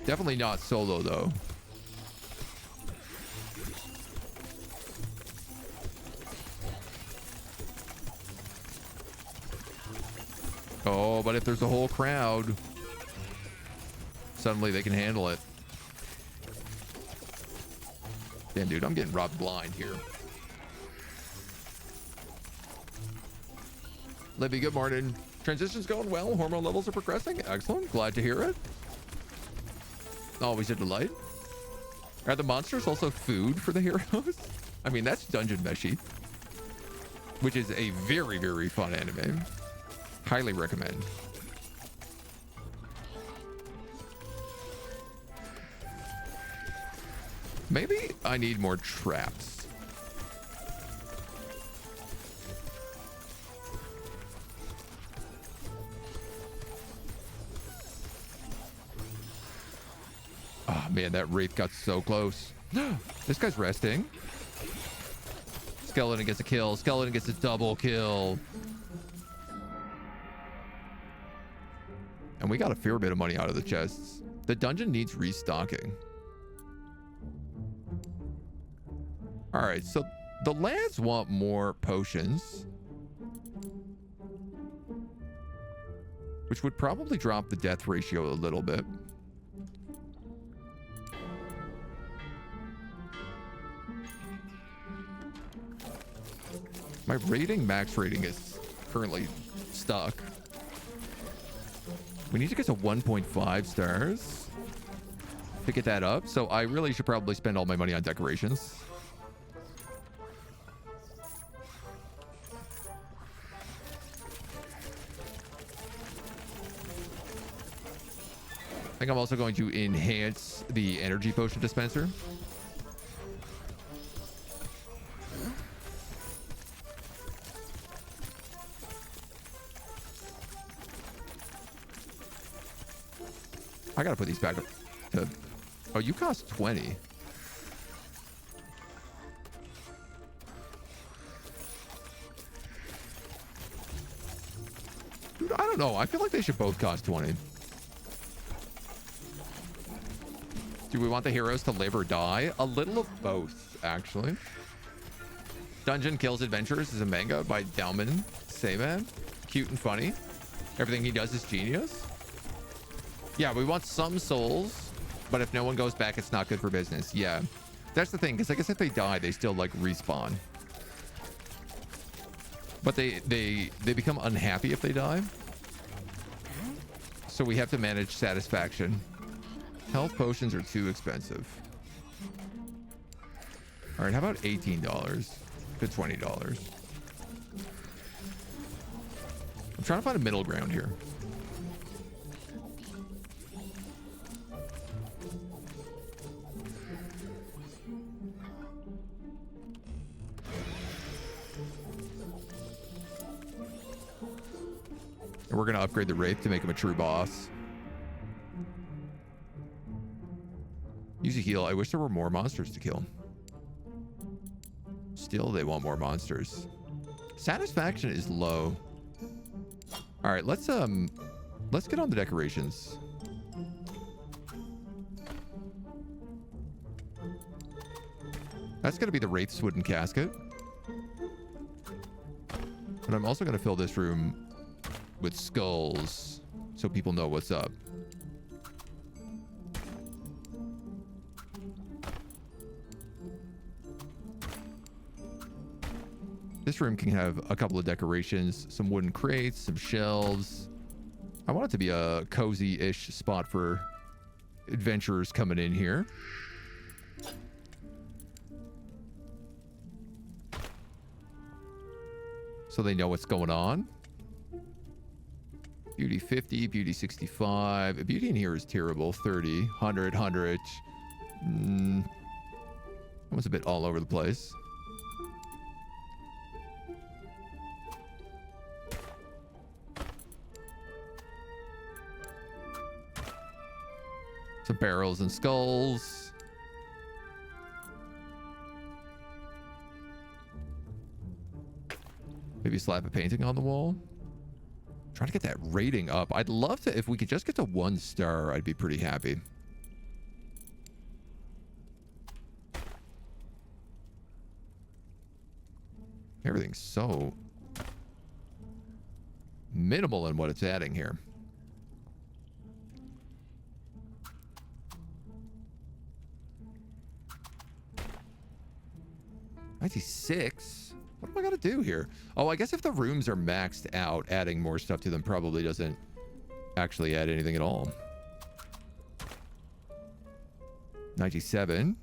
Definitely not solo, though. Oh, but if there's a whole crowd, suddenly they can handle it. Damn, dude, I'm getting robbed blind here. Libby, good morning. Transition's going well. Hormone levels are progressing. Excellent. Glad to hear it. Always a delight. Are the monsters also food for the heroes? I mean, that's Dungeon Meshi, which is a very, very fun anime. Highly recommend. Maybe I need more traps. Oh man, that Wraith got so close. This guy's resting. Skeleton gets a kill. Skeleton gets a double kill. And we got a fair bit of money out of the chests. The dungeon needs restocking. All right, so the lads want more potions, which would probably drop the death ratio a little bit. My max rating is currently stuck. We need to get to 1.5 stars to get that up. So I really should probably spend all my money on decorations. think I'm also going to enhance the energy potion dispenser. I gotta put these back up to... Oh, you cost 20. Dude, I don't know. I feel like they should both cost 20. Do we want the heroes to live or die? A little of both, actually. Dungeon Kills Adventures is a manga by Dalman Sayman. Cute and funny. Everything he does is genius. Yeah, we want some souls, but if no one goes back, it's not good for business. Yeah, that's the thing, because I guess if they die, they still like respawn. But they become unhappy if they die. So we have to manage satisfaction. Health potions are too expensive. All right, how about $18 to $20? I'm trying to find a middle ground here. And we're going to upgrade the Wraith to make him a true boss. Use a heal. I wish there were more monsters to kill. Still, they want more monsters. Satisfaction is low. All right, let's get on the decorations. That's going to be the Wraith's wooden casket. But I'm also going to fill this room with skulls so people know what's up. This room can have a couple of decorations, some wooden crates, some shelves. I want it to be a cozy-ish spot for adventurers coming in here. So they know what's going on. Beauty 50, beauty 65. Beauty in here is terrible. 30, 100, 100. That was a bit all over the place. Some barrels and skulls. Maybe slap a painting on the wall. Trying to get that rating up. I'd love to, if we could just get to 1 star, I'd be pretty happy. Everything's so minimal in what it's adding here. $96. What am I gonna do here? Oh, I guess if the rooms are maxed out, adding more stuff to them probably doesn't actually add anything at all. 97.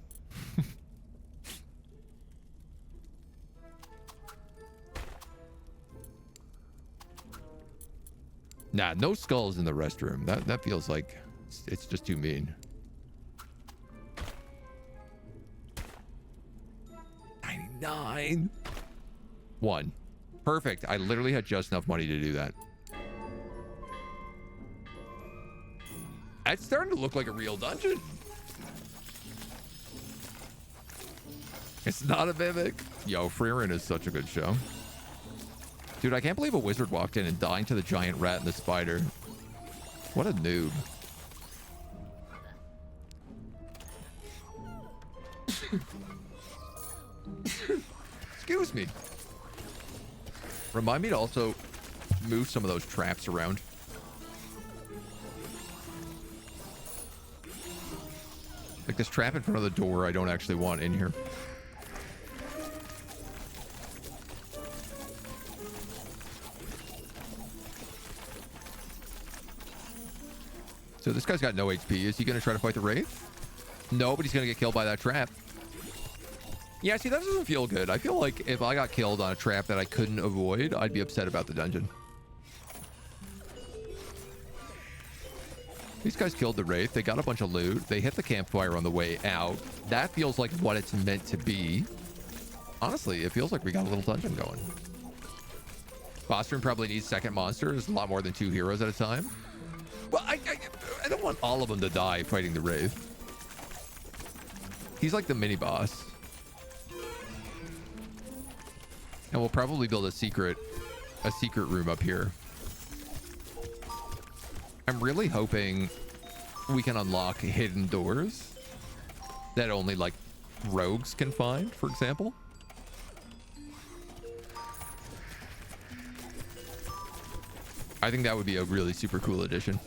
Nah, no skulls in the restroom. That feels like it's just too mean. 99. 1. Perfect. I literally had just enough money to do that. It's starting to look like a real dungeon. It's not a mimic. Yo, Freerin is such a good show. Dude, I can't believe a wizard walked in and died to the giant rat and the spider. What a noob. Excuse me. Remind me to also move some of those traps around. Like this trap in front of the door I don't actually want in here. So this guy's got no HP. Is he going to try to fight the Wraith? No, but he's going to get killed by that trap. Yeah, see, that doesn't feel good. I feel like if I got killed on a trap that I couldn't avoid, I'd be upset about the dungeon. These guys killed the Wraith. They got a bunch of loot. They hit the campfire on the way out. That feels like what it's meant to be. Honestly, it feels like we got a little dungeon going. Boss room probably needs second monster. There's a lot more than 2 heroes at a time. Well, I don't want all of them to die fighting the Wraith. He's like the mini boss. And we'll probably build a secret room up here. I'm really hoping we can unlock hidden doors that only like rogues can find, for example. I think that would be a really super cool addition.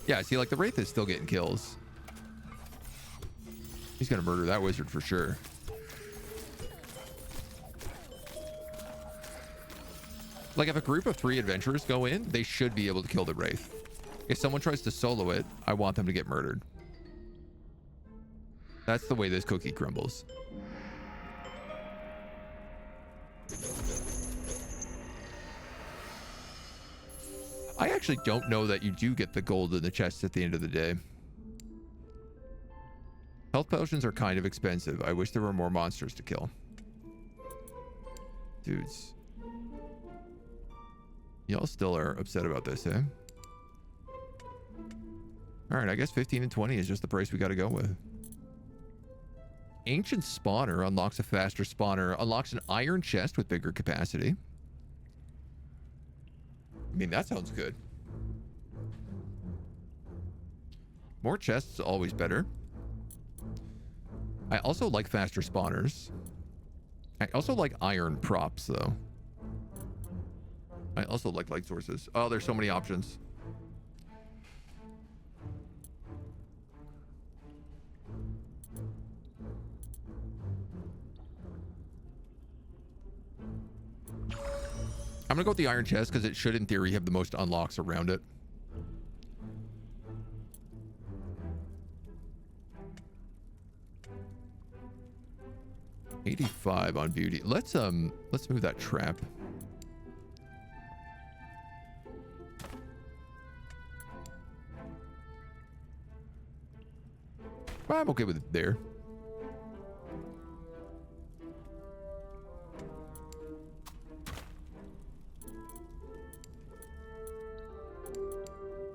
Yeah, see, like the Wraith is still getting kills. He's gonna murder that wizard for sure. Like if a group of 3 adventurers go in, they should be able to kill the Wraith. If someone tries to solo it, I want them to get murdered. That's the way this cookie crumbles. I actually don't know that you do get the gold in the chest at the end of the day. Health potions are kind of expensive. I wish there were more monsters to kill. Dudes. Y'all still are upset about this, eh? All right, I guess 15 and 20 is just the price we got to go with. Ancient Spawner unlocks a faster spawner, unlocks an iron chest with bigger capacity. I mean, that sounds good. More chests is always better. I also like faster spawners. I also like iron props, though. I also like light sources. Oh, there's so many options. I'm gonna go with the iron chest because it should, in theory, have the most unlocks around it. $85 on beauty. Let's move that trap. I'm okay with it there.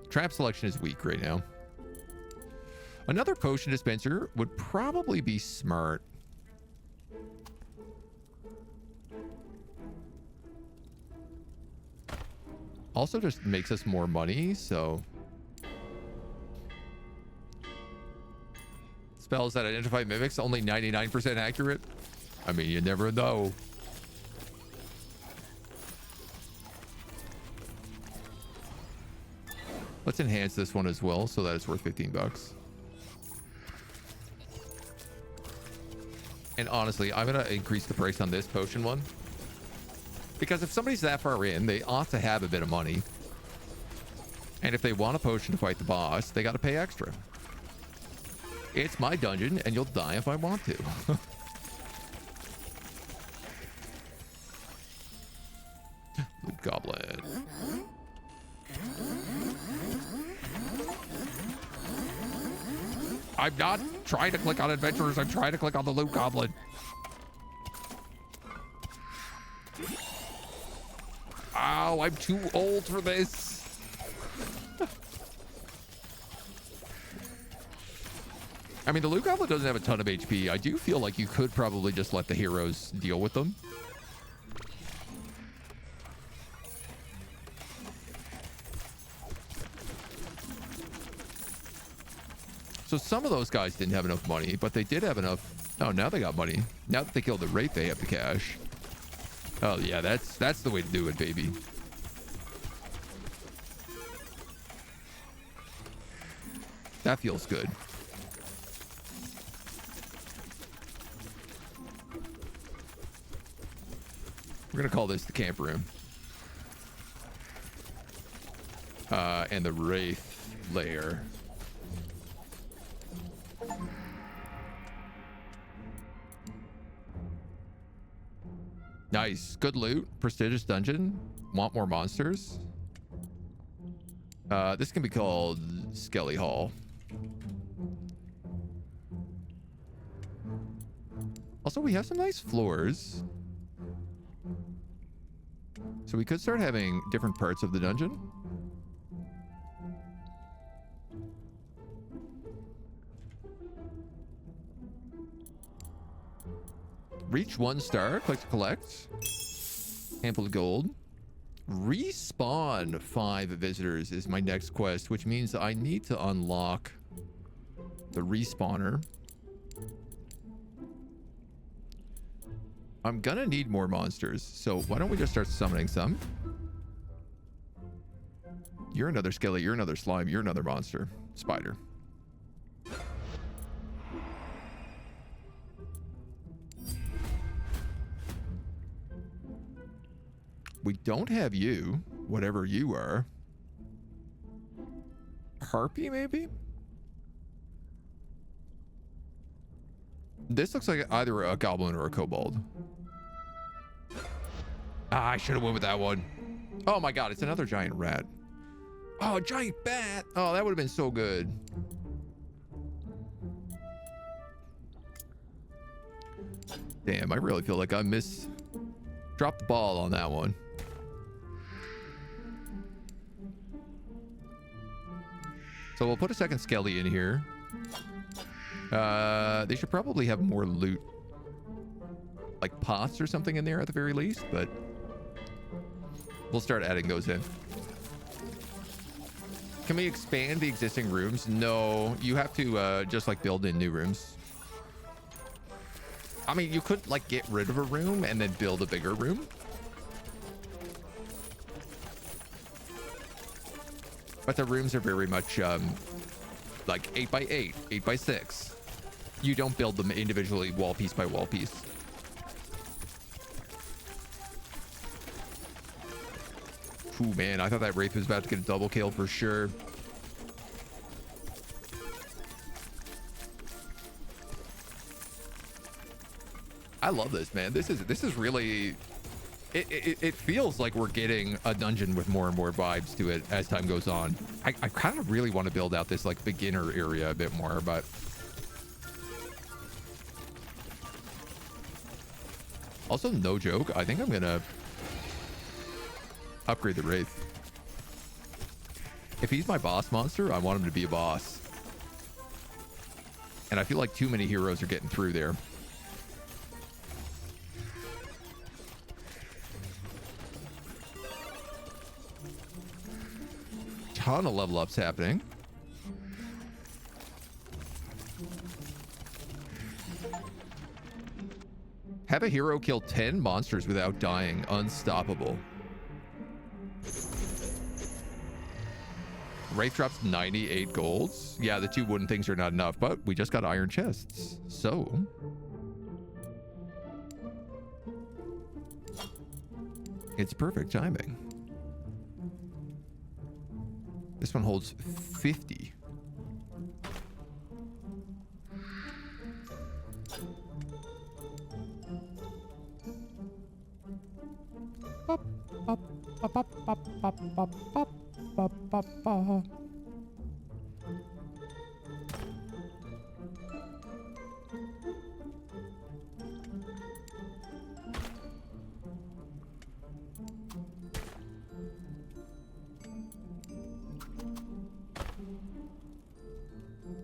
Trap selection is weak right now. Another potion dispenser would probably be smart. Also just makes us more money, so... Spells that identify mimics, only 99% accurate. I mean, you never know. Let's enhance this one as well so that it's worth $15. And honestly, I'm going to increase the price on this potion one. Because if somebody's that far in, they ought to have a bit of money. And if they want a potion to fight the boss, they got to pay extra. It's my dungeon, and you'll die if I want to. Loot goblin. I'm not trying to click on adventurers. I'm trying to click on the loot goblin. Ow, I'm too old for this. I mean, the loot goblin doesn't have a ton of HP. I do feel like you could probably just let the heroes deal with them. So some of those guys didn't have enough money, but they did have enough. Oh, now they got money. Now that they killed the Wraith, they have the cash. Oh yeah, that's the way to do it, baby. That feels good. We're gonna call this the camp room. And the Wraith lair. Nice. Good loot. Prestigious dungeon. Want more monsters? This can be called Skelly Hall. Also, we have some nice floors. So we could start having different parts of the dungeon. Reach 1 star. Click to collect. Ample gold. Respawn 5 visitors is my next quest, which means I need to unlock the respawner. I'm gonna need more monsters, so why don't we just start summoning some? You're another skelly, you're another slime, you're another monster. Spider. We don't have you, whatever you are. Harpy, maybe? This looks like either a goblin or a kobold. Ah, I should have went with that one. Oh my god, it's another giant rat. Oh, a giant bat. Oh, that would have been so good. Damn, I really feel like I dropped the ball on that one. So we'll put a second skelly in here. They should probably have more loot. Like pots or something in there at the very least, but we'll start adding those in. Can we expand the existing rooms? No, you have to just like build in new rooms. I mean, you could like get rid of a room and then build a bigger room. But the rooms are very much like 8x8, 8x6. You don't build them individually wall piece by wall piece. Ooh, man, I thought that Wraith was about to get a double kill for sure. I love this, man. This is really... It feels like we're getting a dungeon with more and more vibes to it as time goes on. I kind of really want to build out this like beginner area a bit more, but also, no joke, I think I'm gonna upgrade the Wraith. If he's my boss monster, I want him to be a boss. And I feel like too many heroes are getting through there. Ton of level ups happening. Have a hero kill 10 monsters without dying. Unstoppable. Wraith drops 98 golds. Yeah, the 2 wooden things are not enough, but we just got iron chests. So it's perfect timing. This one holds 50.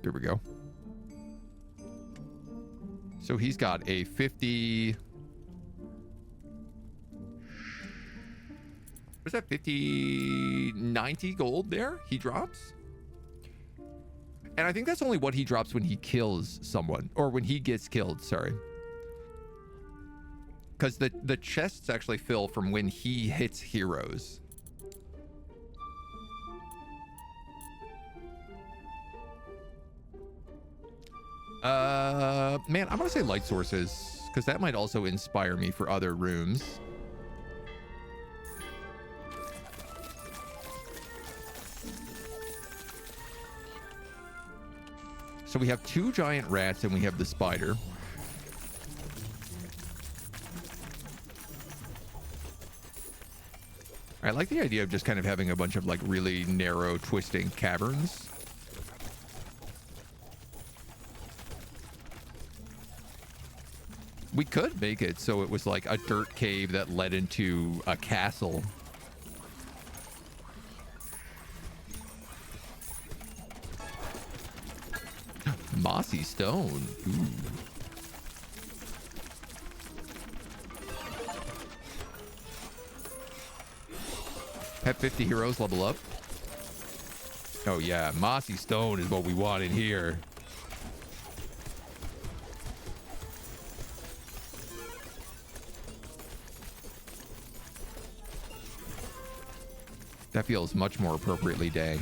Here we go. So he's got a 50. What's that? 90 gold there he drops. And I think that's only what he drops when he kills someone, or when he gets killed, sorry. Because the chests actually fill from when he hits heroes. Man, I'm gonna say light sources, because that might also inspire me for other rooms. So we have 2 giant rats and we have the spider. All I like the idea of just kind of having a bunch of like really narrow twisting caverns. We could make it so it was like a dirt cave that led into a castle. Mossy stone. Ooh. Have 50 heroes level up. Oh yeah, mossy stone is what we want in here. That feels much more appropriately dank.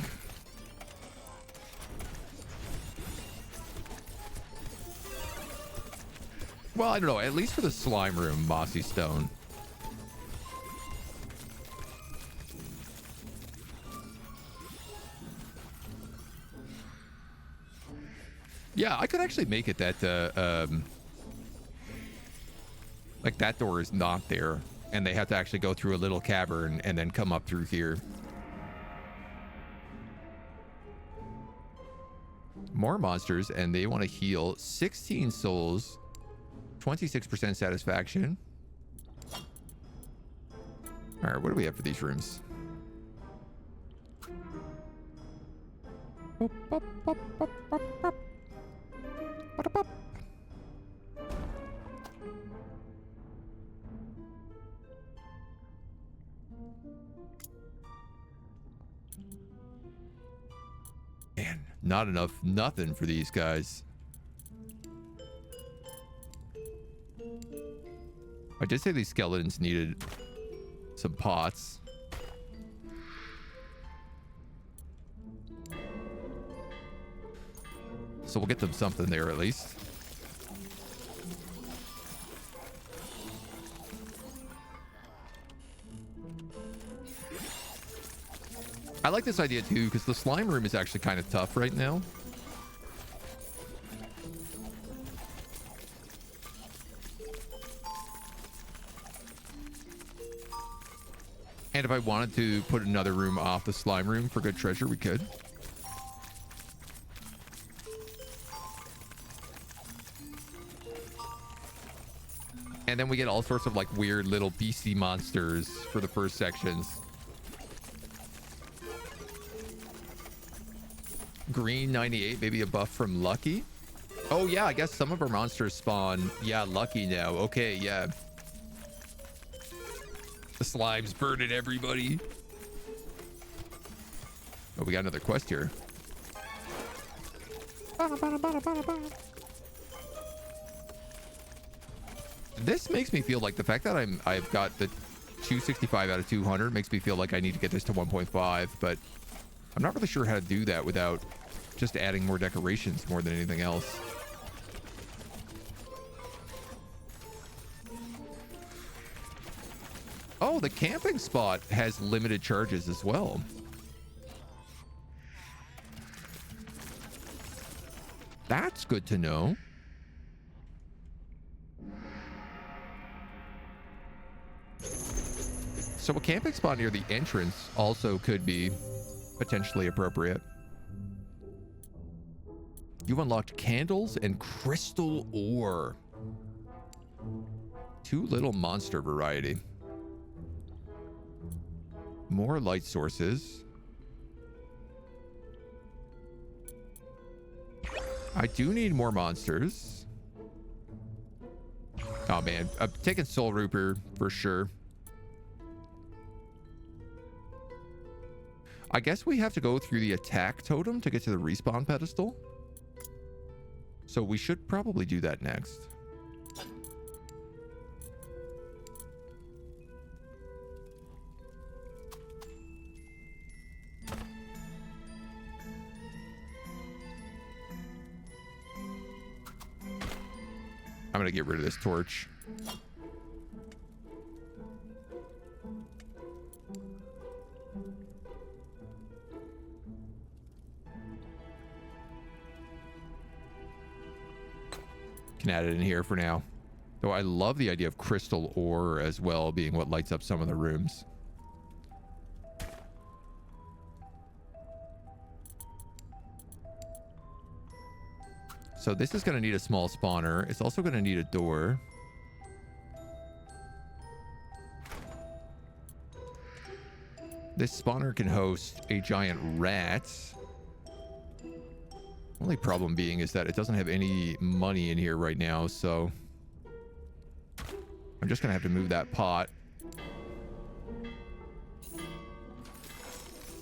Well, I don't know. At least for the slime room, mossy stone. Yeah, I could actually make it that, like that door is not there, and they have to actually go through a little cavern and then come up through here. More monsters, and they want to heal 16 souls, 26% satisfaction. All right, what do we have for these rooms? Man, not enough, nothing for these guys. I did say these skeletons needed some pots. So we'll get them something there at least. I like this idea too, because the slime room is actually kind of tough right now. And if I wanted to put another room off the slime room for good treasure, we could. And then we get all sorts of like weird little beastie monsters for the first sections. Green 98, maybe a buff from Lucky. Oh yeah, I guess some of our monsters spawn. Yeah, Lucky now. Okay, yeah. The slime's burning everybody. Oh, we got another quest here. This makes me feel like the fact that I've got the 265 out of 200 makes me feel like I need to get this to 1.5, but I'm not really sure how to do that without just adding more decorations more than anything else. Oh, the camping spot has limited charges as well. That's good to know. So a camping spot near the entrance also could be potentially appropriate. You've unlocked candles and crystal ore. 2 little monster variety. More light sources. I do need more monsters. Oh man, I'm taking Soul Reaper for sure. I guess we have to go through the attack totem to get to the respawn pedestal. So we should probably do that next. I'm gonna get rid of this torch. Can add it in here for now. Though I love the idea of crystal ore as well being what lights up some of the rooms. So this is going to need a small spawner. It's also going to need a door. This spawner can host a giant rat. Only problem being is that it doesn't have any money in here right now, so I'm just going to have to move that pot.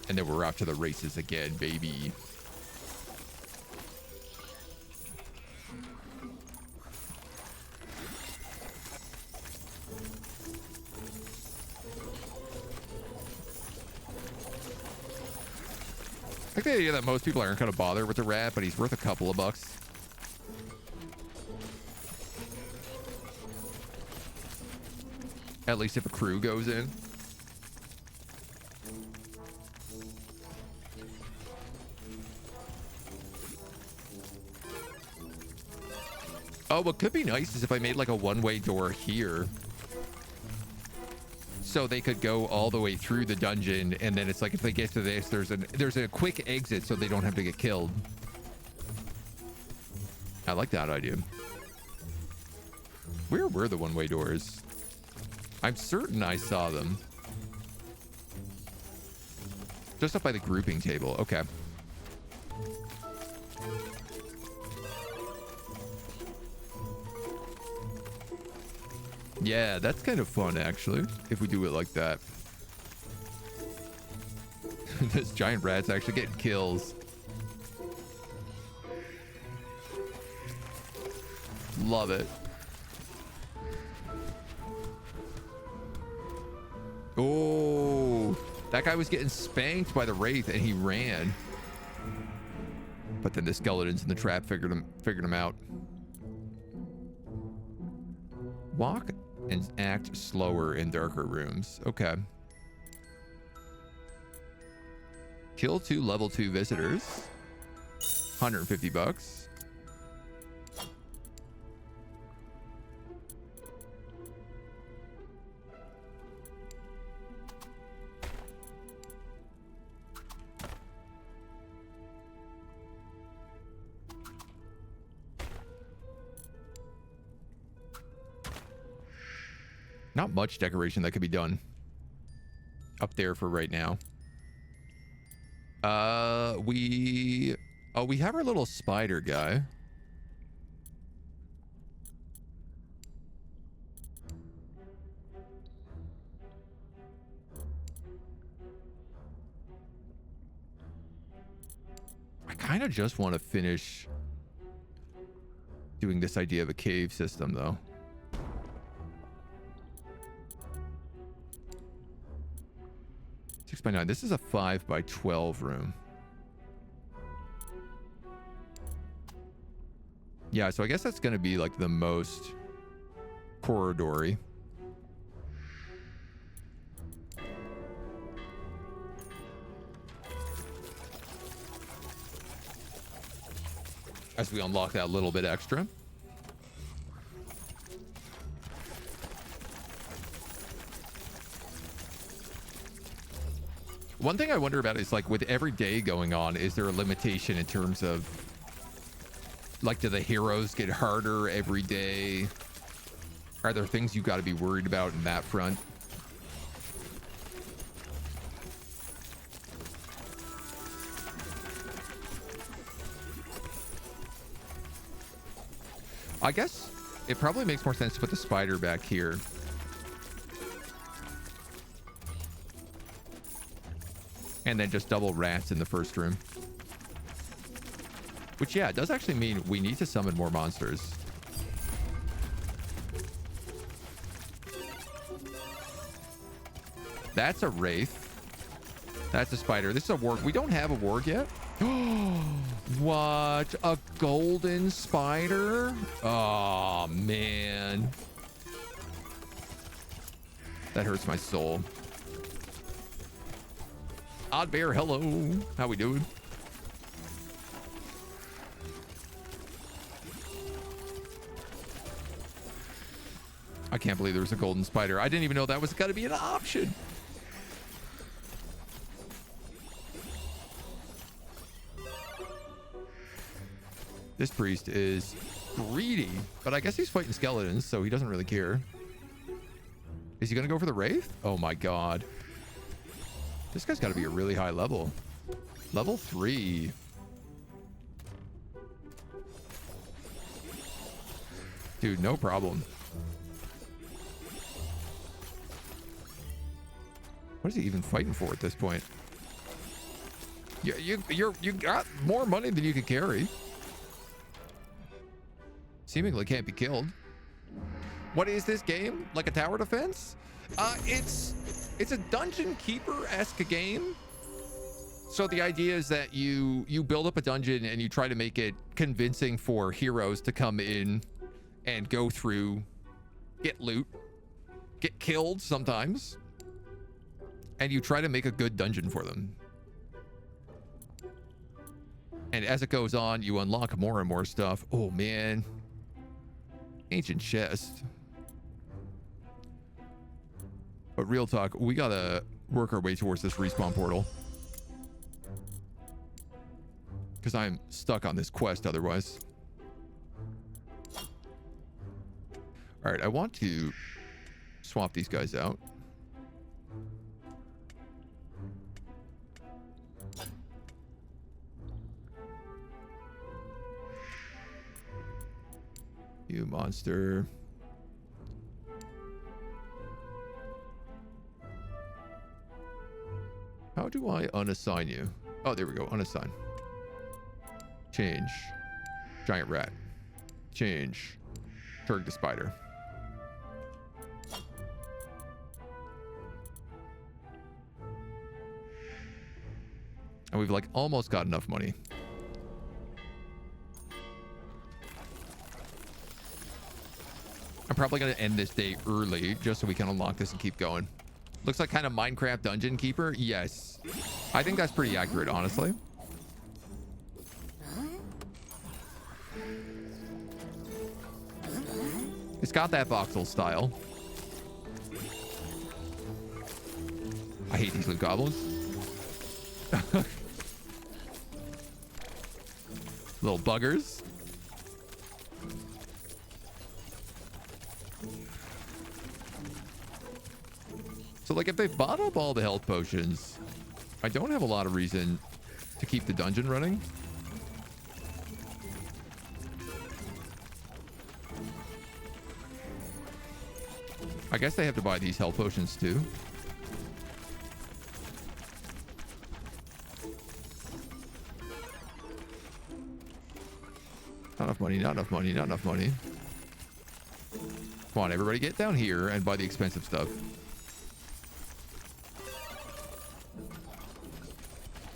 And then we're off to the races again, baby. I think the idea that most people aren't going to bother with the rat, but he's worth a couple of bucks. At least if a crew goes in. Oh, what could be nice is if I made like a one-way door here. So they could go all the way through the dungeon, and then it's like if they get to this, there's a quick exit so they don't have to get killed. I like that idea. Where were the one-way doors? I'm certain I saw them. Just up by the grouping table. Okay. Yeah, that's kind of fun, actually, if we do it like that. This giant rat's actually getting kills. Love it. Oh, that guy was getting spanked by the wraith and he ran. But then the skeletons in the trap figured him out. Walk and act slower in darker rooms. Okay. Kill 2 level 2 visitors. 150 bucks. Not much decoration that could be done up there for right now. We have our little spider guy. I kind of just want to finish doing this idea of a cave system, though. 6x9. This is a 5x12 room. Yeah, so I guess that's going to be like the most corridory. As we unlock that little bit extra. One thing I wonder about is, like, with every day going on, is there a limitation in terms of, like, do the heroes get harder every day? Are there things you got to be worried about in that front? I guess it probably makes more sense to put the spider back here. And then just double rats in the first room. Which, yeah, it does actually mean we need to summon more monsters. That's a wraith. That's a spider. This is a warg. We don't have a warg yet. What? A golden spider? Oh, man. That hurts my soul. Odd Bear, hello. How we doing? I can't believe there was a golden spider. I didn't even know that was got to be an option. This priest is greedy, but I guess he's fighting skeletons, so he doesn't really care. Is he gonna go for the wraith? Oh my god. This guy's got to be a really high level. Level 3. Dude, no problem. What is he even fighting for at this point? You got more money than you can carry. Seemingly can't be killed. What is this game? Like a tower defense? It's a dungeon keeper-esque game. So the idea is that you build up a dungeon and you try to make it convincing for heroes to come in and go through, get loot, get killed sometimes, and you try to make a good dungeon for them. And as it goes on, you unlock more and more stuff. Oh man, ancient chest. But real talk, we gotta work our way towards this respawn portal, because I'm stuck on this quest otherwise. All right, I want to swap these guys out. You monster. How do I unassign you? Oh, there we go. Unassign. Change. Giant rat. Change. Turg the spider. And we've like almost got enough money. I'm probably going to end this day early just so we can unlock this and keep going. Looks like kind of Minecraft dungeon keeper. Yes. I think that's pretty accurate, honestly. It's got that voxel style. I hate these loot goblins. Little buggers. So like if they bought up all the health potions, I don't have a lot of reason to keep the dungeon running. I guess they have to buy these health potions too. Not enough money, not enough money, not enough money. Come on, everybody get down here and buy the expensive stuff.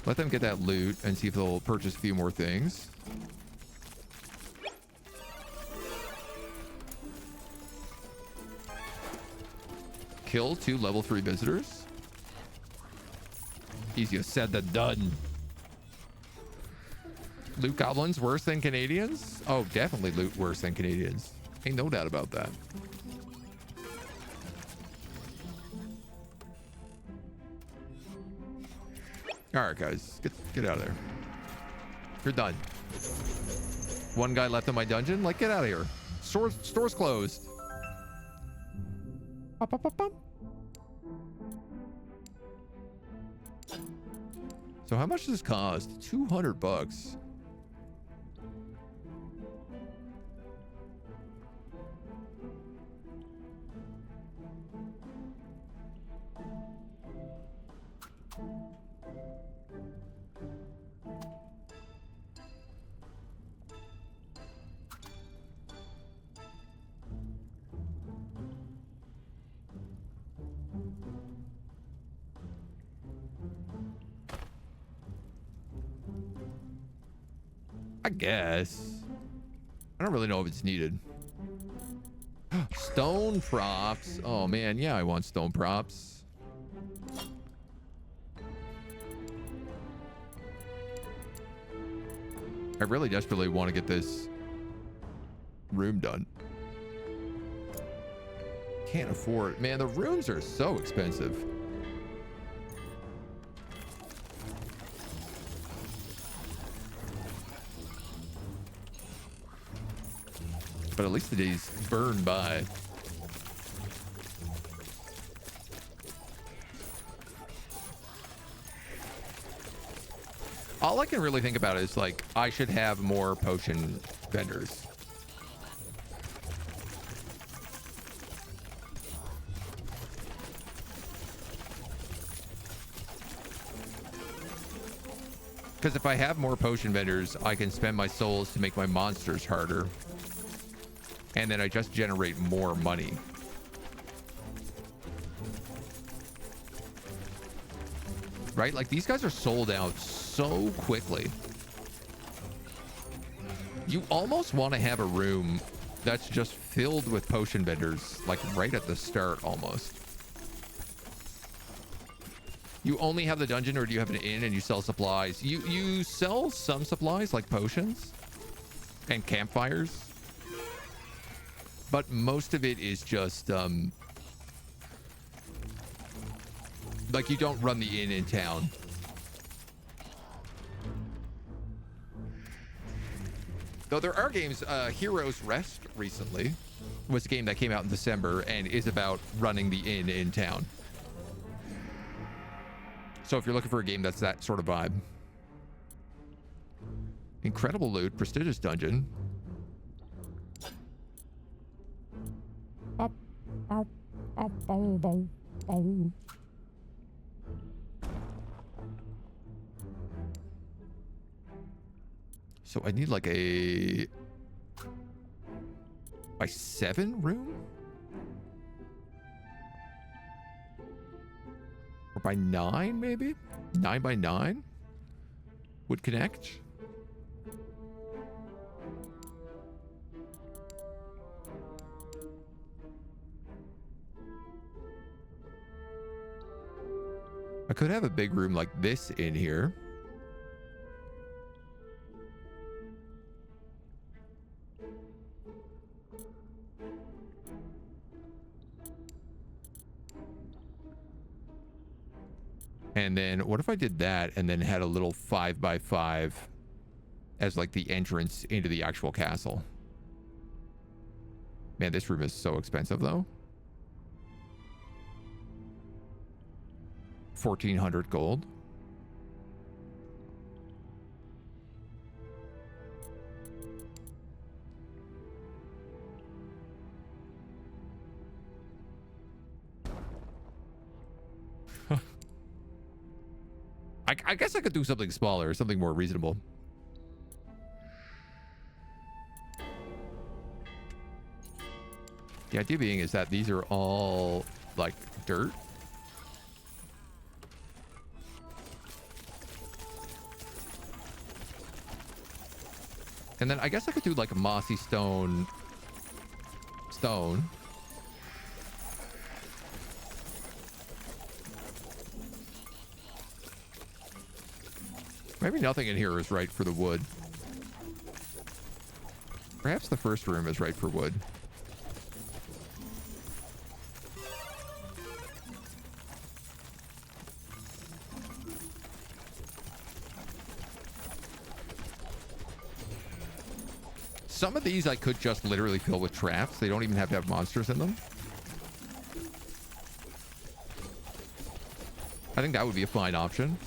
Let them get that loot and see if they'll purchase a few more things. Kill 2 level 3 visitors. Easier said than done. Loot goblins worse than Canadians? Oh, definitely loot worse than Canadians. Ain't no doubt about that. All right, guys, get out of there. You're done. One guy left in my dungeon. Like, get out of here. Store's closed. Pop, pop, pop, pop. So how much does this cost? 200 bucks. I guess. I don't really know if it's needed. Stone props. Oh man, yeah, I want stone props. I really desperately want to get this room done. Can't afford it. Man, the rooms are so expensive. But at least the days burn by. All I can really think about is, like, I should have more potion vendors. Because if I have more potion vendors, I can spend my souls to make my monsters harder. And then I just generate more money. Right? Like, these guys are sold out so quickly. You almost want to have a room that's just filled with potion vendors, like right at the start almost. You only have the dungeon, or do you have an inn and you sell supplies? You sell some supplies like potions and campfires, but most of it is just like, you don't run the inn in town. Though there are games, Heroes Rest recently was a game that came out in December and is about running the inn in town. So if you're looking for a game that's that sort of vibe. Incredible loot, prestigious dungeon. So I need like a by 7 room? Or by 9 maybe? 9 by 9 would connect. I could have a big room like this in here. And then what if I did that and then had a little 5 by 5 as like the entrance into the actual castle? Man, this room is so expensive though. 1,400 gold. I guess I could do something smaller, something more reasonable. The idea being is that these are all like dirt. And then I guess I could do like a mossy stone. Maybe nothing in here is right for the wood. Perhaps the first room is right for wood. Some of these I could just literally fill with traps. They don't even have to have monsters in them. I think that would be a fine option.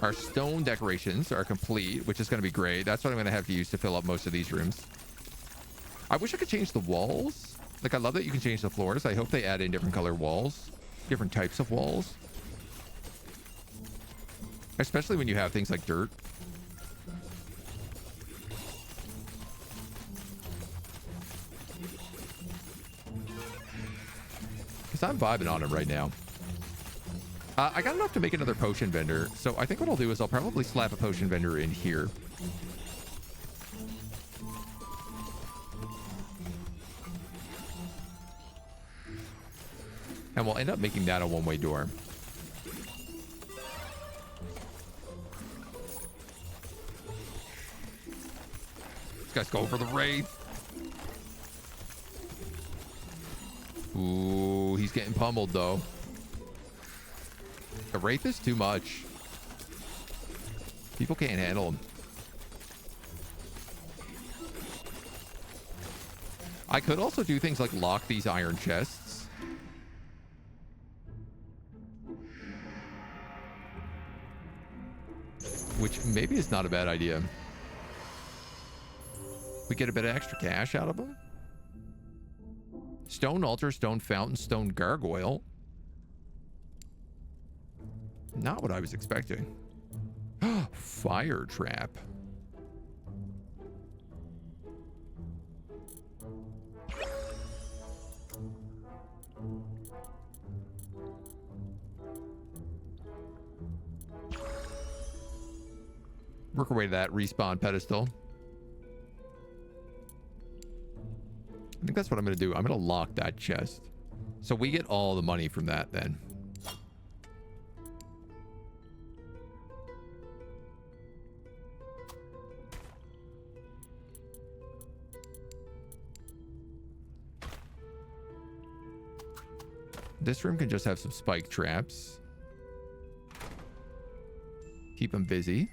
Our stone decorations are complete, which is going to be great. That's what I'm going to have to use to fill up most of these rooms. I wish I could change the walls. Like, I love that you can change the floors. I hope they add in different color walls, different types of walls. Especially when you have things like dirt. Because I'm vibing on it right now. I got enough to make another potion vendor, so I think what I'll do is I'll probably slap a potion vendor in here. And we'll end up making that a one-way door. This guy's going for the wraith. Ooh, he's getting pummeled though. The wraith is too much. People can't handle them. I could also do things like lock these iron chests. Which maybe is not a bad idea. We get a bit of extra cash out of them. Stone altar, stone fountain, stone gargoyle. Not what I was expecting. Fire trap. Work our way to that respawn pedestal. I think that's what I'm going to do. I'm going to lock that chest. So we get all the money from that then. This room can just have some spike traps. Keep them busy.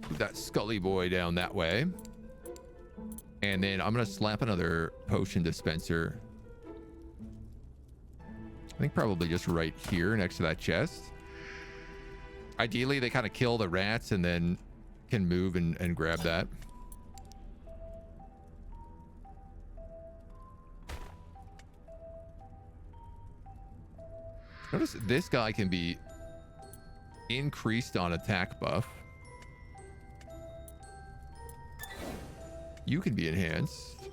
Put that Scully boy down that way. And then I'm going to slap another potion dispenser. I think probably just right here next to that chest. Ideally, they kind of kill the rats and then can move and grab that. Notice this guy can be increased on attack buff. You can be enhanced.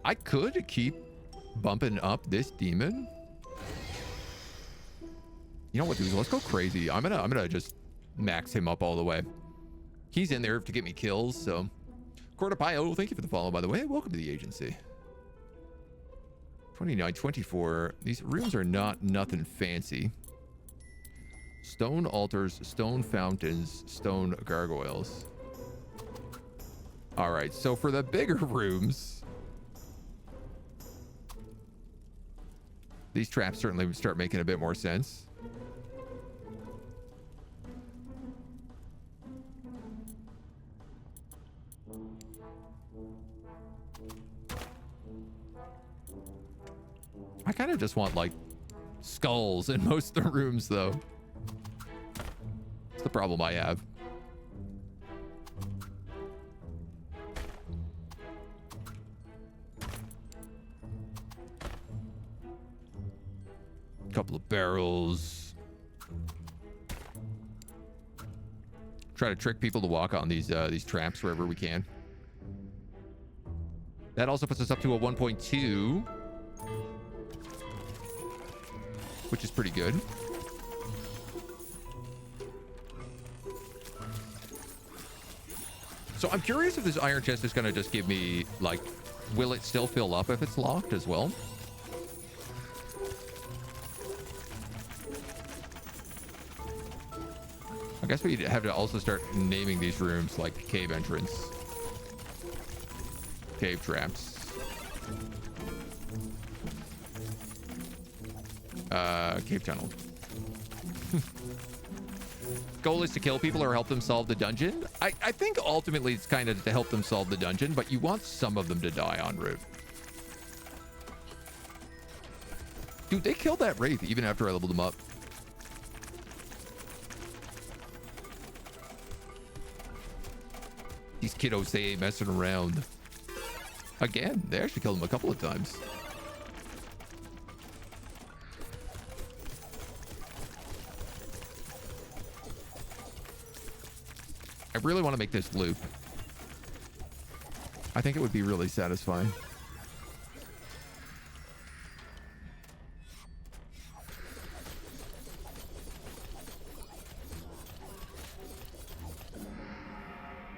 I could keep bumping up this demon. You know what, dude? Let's go crazy. I'm gonna just max him up all the way. He's in there to get me kills, so. Cortapio, thank you for the follow, by the way. Welcome to the agency. 29, 24. These rooms are nothing fancy. Stone altars, stone fountains, stone gargoyles. All right, so for the bigger rooms, these traps certainly would start making a bit more sense. I kind of just want like skulls in most of the rooms though. That's the problem I have. Couple of barrels. Try to trick people to walk on these traps wherever we can. That also puts us up to a 1.2, which is pretty good. So I'm curious if this iron chest is going to just give me, like, will it still fill up if it's locked as well? I guess we have to also start naming these rooms like cave entrance, cave traps, cave tunnel. Goal is to kill people or help them solve the dungeon. I think ultimately it's kind of to help them solve the dungeon, but you want some of them to die en route. Dude, they killed that wraith even after I leveled them up. These kiddos, they ain't messing around. Again, they actually killed him a couple of times. I really want to make this loop. I think it would be really satisfying.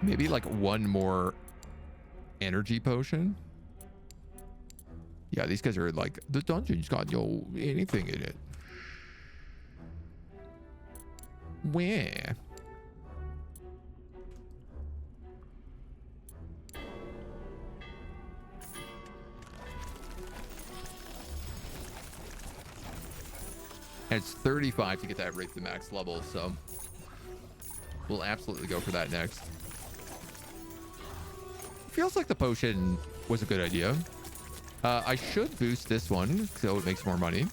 Maybe like one more energy potion. Yeah, these guys are like, the dungeon's got anything in it. Where? And it's 35 to get that right to the max level, so we'll absolutely go for that next. Feels like the potion was a good idea. I should boost this one so it makes more money.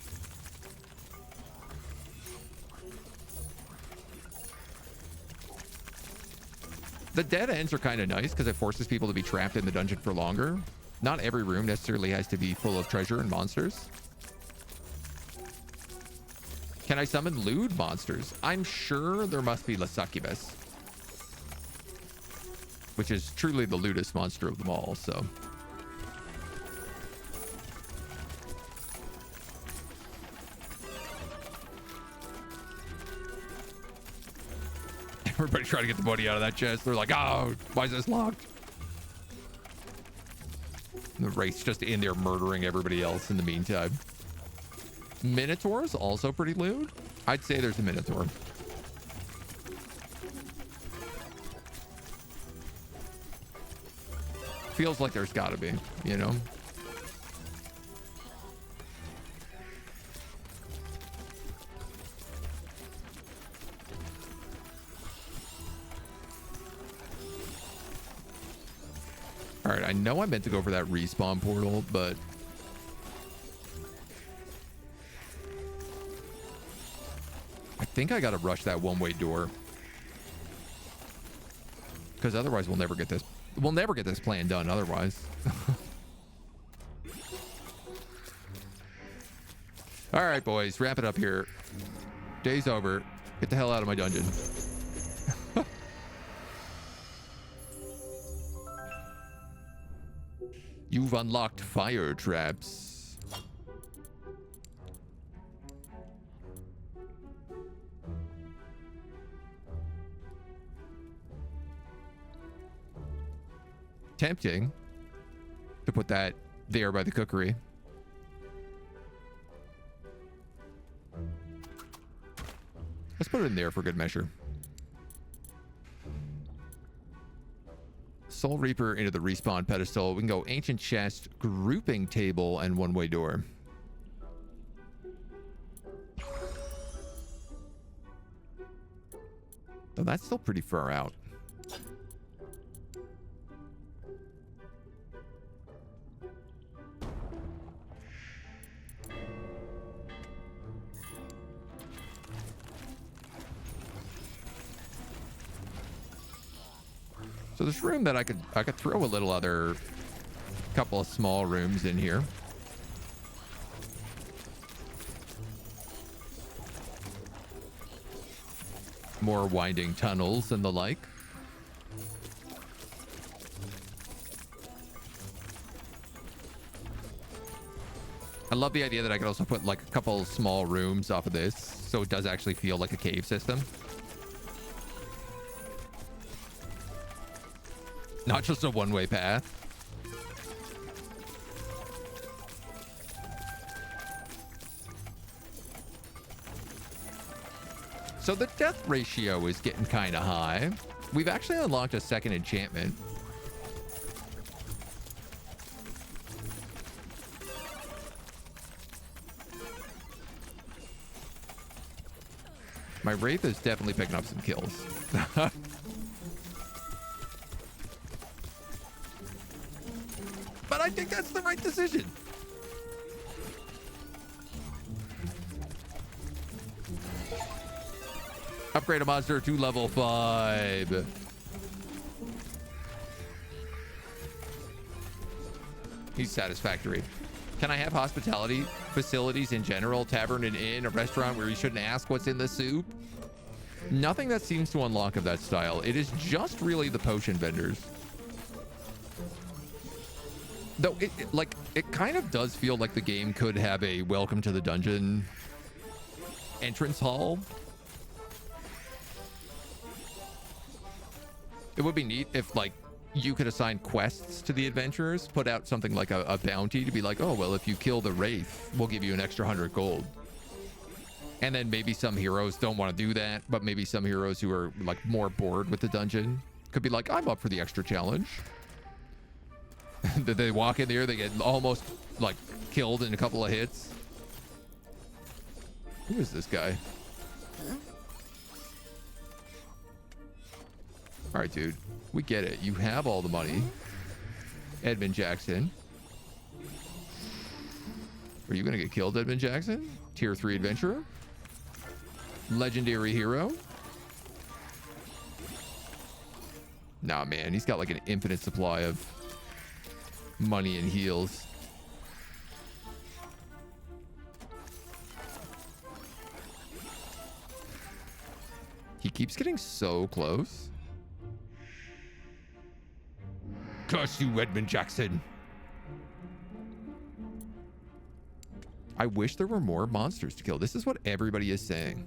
The dead ends are kind of nice because it forces people to be trapped in the dungeon for longer. Not every room necessarily has to be full of treasure and monsters. Can I summon lewd monsters? I'm sure there must be the succubus, which is truly the lewdest monster of them all, so. Everybody trying to get the money out of that chest. They're like, oh, why is this locked? And the Wraith's just in there murdering everybody else in the meantime. Minotaur's also pretty lewd. I'd say there's a Minotaur. Feels like there's gotta be, you know? All right, I know I meant to go for that respawn portal, but I think I got to rush that one-way door because otherwise we'll never get this. We'll never get this plan done otherwise. All right, boys, wrap it up here. Day's over. Get the hell out of my dungeon. You've unlocked fire traps. Tempting to put that there by the cookery. Let's put it in there for good measure. Soul Reaper into the respawn pedestal. We can go ancient chest, grouping table, and one-way door. Though that's still pretty far out. So this room that I could throw a little other couple of small rooms in here. More winding tunnels and the like. I love the idea that I could also put like a couple small rooms off of this so it does actually feel like a cave system. Not just a one-way path. So the death ratio is getting kind of high. We've actually unlocked a second enchantment. My Wraith is definitely picking up some kills. But I think that's the right decision. Upgrade a monster to level 5. He's satisfactory. Can I have hospitality facilities in general? Tavern and inn, a restaurant where you shouldn't ask what's in the soup? Nothing that seems to unlock of that style. It is just really the potion vendors. Though it kind of does feel like the game could have a welcome to the dungeon entrance hall. It would be neat if like you could assign quests to the adventurers, put out something like a bounty to be like, oh, well, if you kill the Wraith, we'll give you an extra 100 gold. And then maybe some heroes don't want to do that, but maybe some heroes who are like more bored with the dungeon could be like, I'm up for the extra challenge. They walk in there, they get almost like killed in a couple of hits. Who is this guy? All right, dude. We get it. You have all the money. Edmund Jackson. Are you going to get killed, Edmund Jackson? Tier 3 adventurer? Legendary hero? Nah, man. He's got like an infinite supply of money and heals. He keeps getting so close. Curse you, Edmund Jackson. I wish there were more monsters to kill. This is what everybody is saying.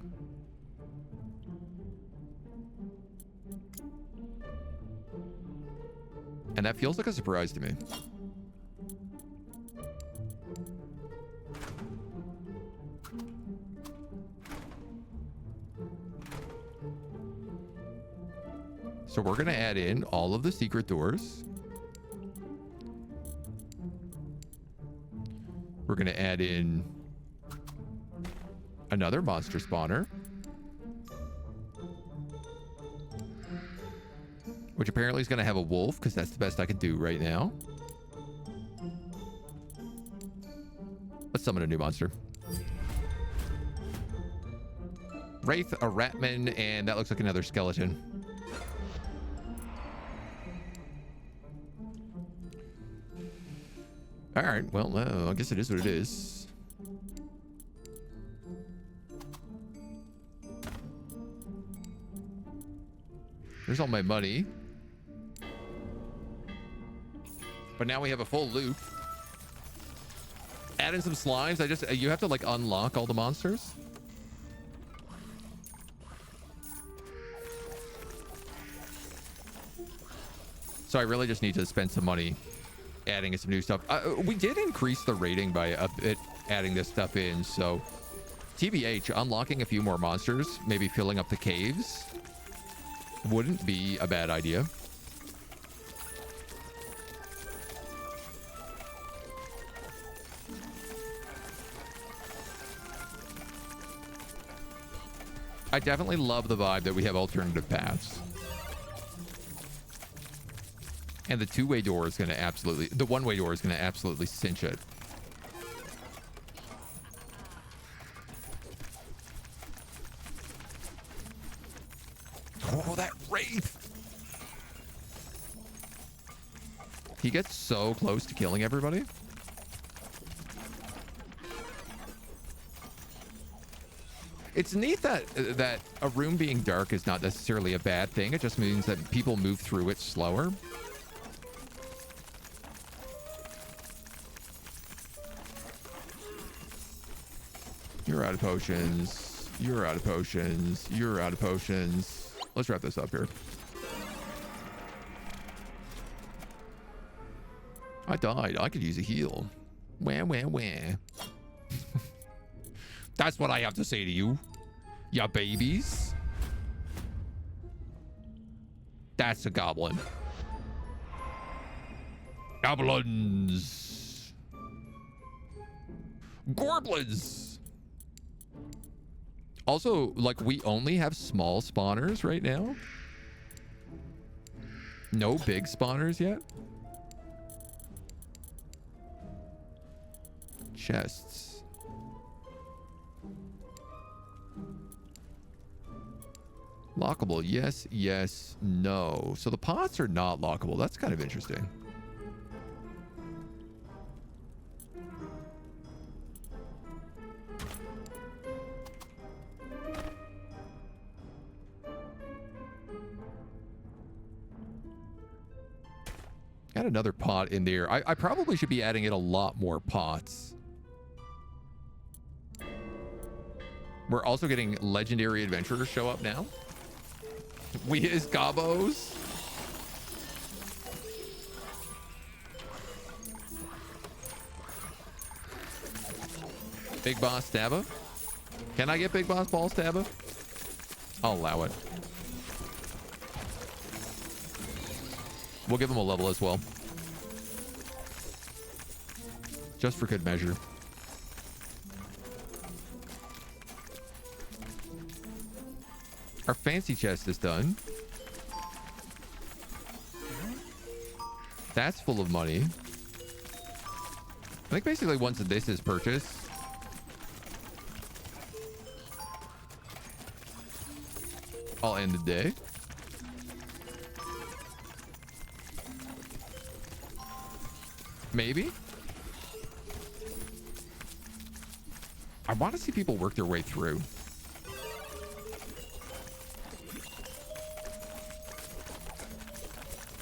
And that feels like a surprise to me. So we're going to add in all of the secret doors. We're going to add in another monster spawner, which apparently is going to have a wolf because that's the best I can do right now. Let's summon a new monster. Wraith, a Ratman, and that looks like another skeleton. All right, well, I guess it is what it is. There's all my money. But now we have a full loop. Add in some slimes. You have to like unlock all the monsters. So I really just need to spend some money adding in some new stuff. We did increase the rating by a bit adding this stuff in, so TBH, unlocking a few more monsters, maybe filling up the caves, wouldn't be a bad idea. I definitely love the vibe that we have alternative paths. And the two-way door is going to absolutely... The one-way door is going to absolutely cinch it. Oh, that Wraith! He gets so close to killing everybody. It's neat that a room being dark is not necessarily a bad thing. It just means that people move through it slower. You're out of potions. You're out of potions. You're out of potions. Let's wrap this up here. I died. I could use a heal. Wah, wah, wah. That's what I have to say to you. Ya babies. That's a goblin. Goblins. Gorblins. Also, like, we only have small spawners right now. No big spawners yet. Chests. Lockable, yes, yes, no. So the pots are not lockable. That's kind of interesting. Got another pot in there. I probably should be adding in a lot more pots. We're also getting legendary adventurers show up now. We is gobos. Big Boss Stabba. Can I get Big Boss Ball Stabba? I'll allow it. We'll give him a level as well. Just for good measure. Our fancy chest is done. That's full of money. I think basically once this is purchased, I'll end the day. Maybe. I want to see people work their way through.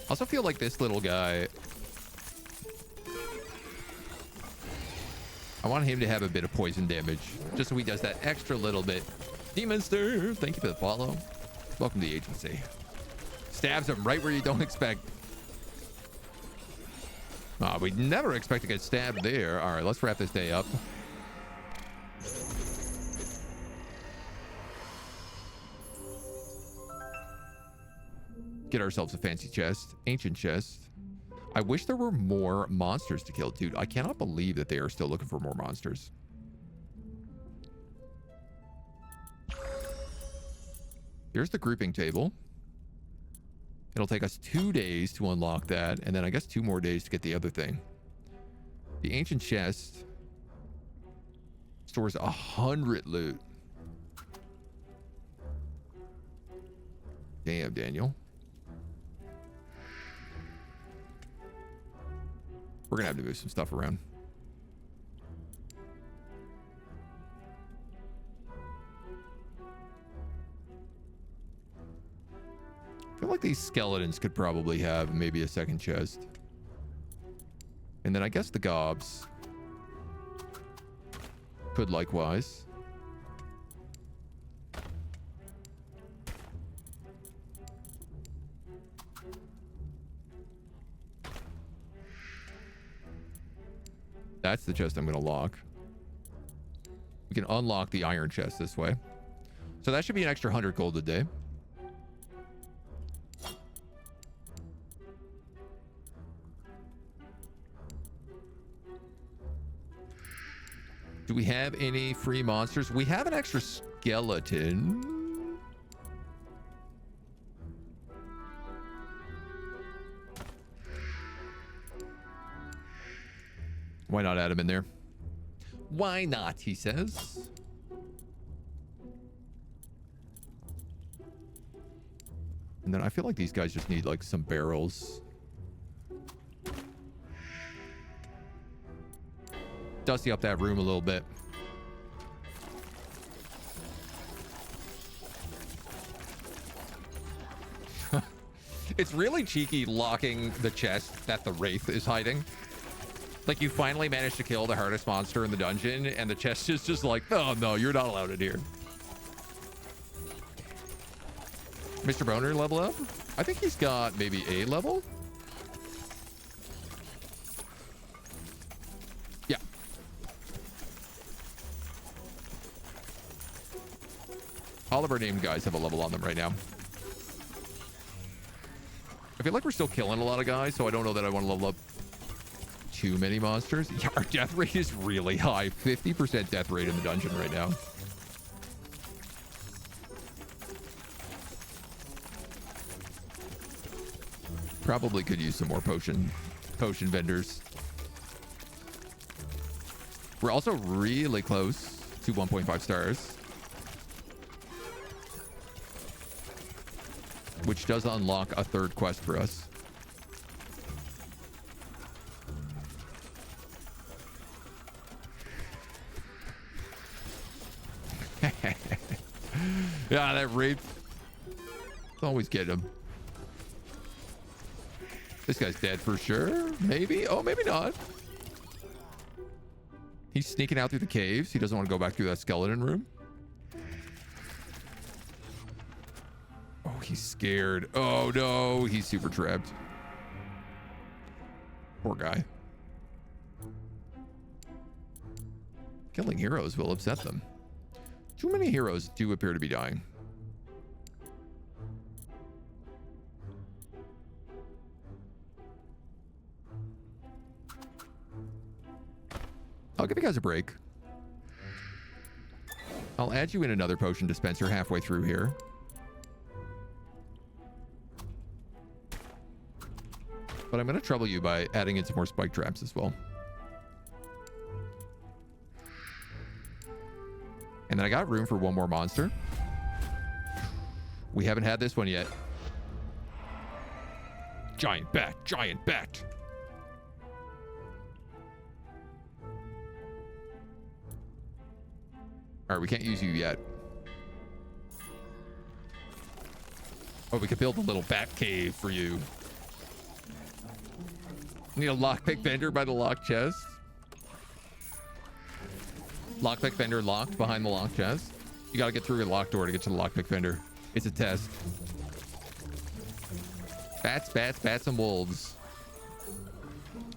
I also feel like this little guy, I want him to have a bit of poison damage, just so he does that extra little bit. Demonster, thank you for the follow. Welcome to the agency. Stabs him right where you don't expect. We'd never expect to get stabbed there. All right, let's wrap this day up. Get ourselves a fancy chest, ancient chest. I wish there were more monsters to kill, dude. I cannot believe that they are still looking for more monsters. Here's the grouping table. It'll take us 2 days to unlock that, and then I guess 2 more days to get the other thing. The ancient chest stores 100 loot. Damn, Daniel. We're gonna have to move some stuff around. I feel like these skeletons could probably have maybe a second chest. And then I guess the gobs could likewise. That's the chest I'm going to lock. We can unlock the iron chest this way. So that should be an extra 100 gold a day. Do we have any free monsters? We have an extra skeleton. Why not add him in there? Why not, he says. And then I feel like these guys just need like some barrels. Dusty up that room a little bit. It's really cheeky locking the chest that the Wraith is hiding. Like, you finally managed to kill the hardest monster in the dungeon, and the chest is just like, oh, no, you're not allowed in here. Mr. Boner level up? I think he's got maybe a level. Yeah. All of our named guys have a level on them right now. I feel like we're still killing a lot of guys, so I don't know that I want to level up too many monsters. Yeah, our death rate is really high. 50% death rate in the dungeon right now. Probably could use some more potion vendors. We're also really close to 1.5 stars, which does unlock a third quest for us. Yeah, that rape. It's always getting him. This guy's dead for sure. Maybe. Oh, maybe not. He's sneaking out through the caves. He doesn't want to go back through that skeleton room. Oh, he's scared. Oh, no. He's super trapped. Poor guy. Killing heroes will upset them. Too many heroes do appear to be dying. I'll give you guys a break. I'll add you in another potion dispenser halfway through here. But I'm going to trouble you by adding in some more spike traps as well. And then I got room for one more monster. We haven't had this one yet. Giant bat, giant bat. All right, we can't use you yet. Oh, we could build a little bat cave for you. Need a lockpick vendor by the locked chest. Lockpick vendor locked behind the locked chest. You gotta get through your locked door to get to the lockpick vendor. It's a test. Bats, bats, bats, and wolves.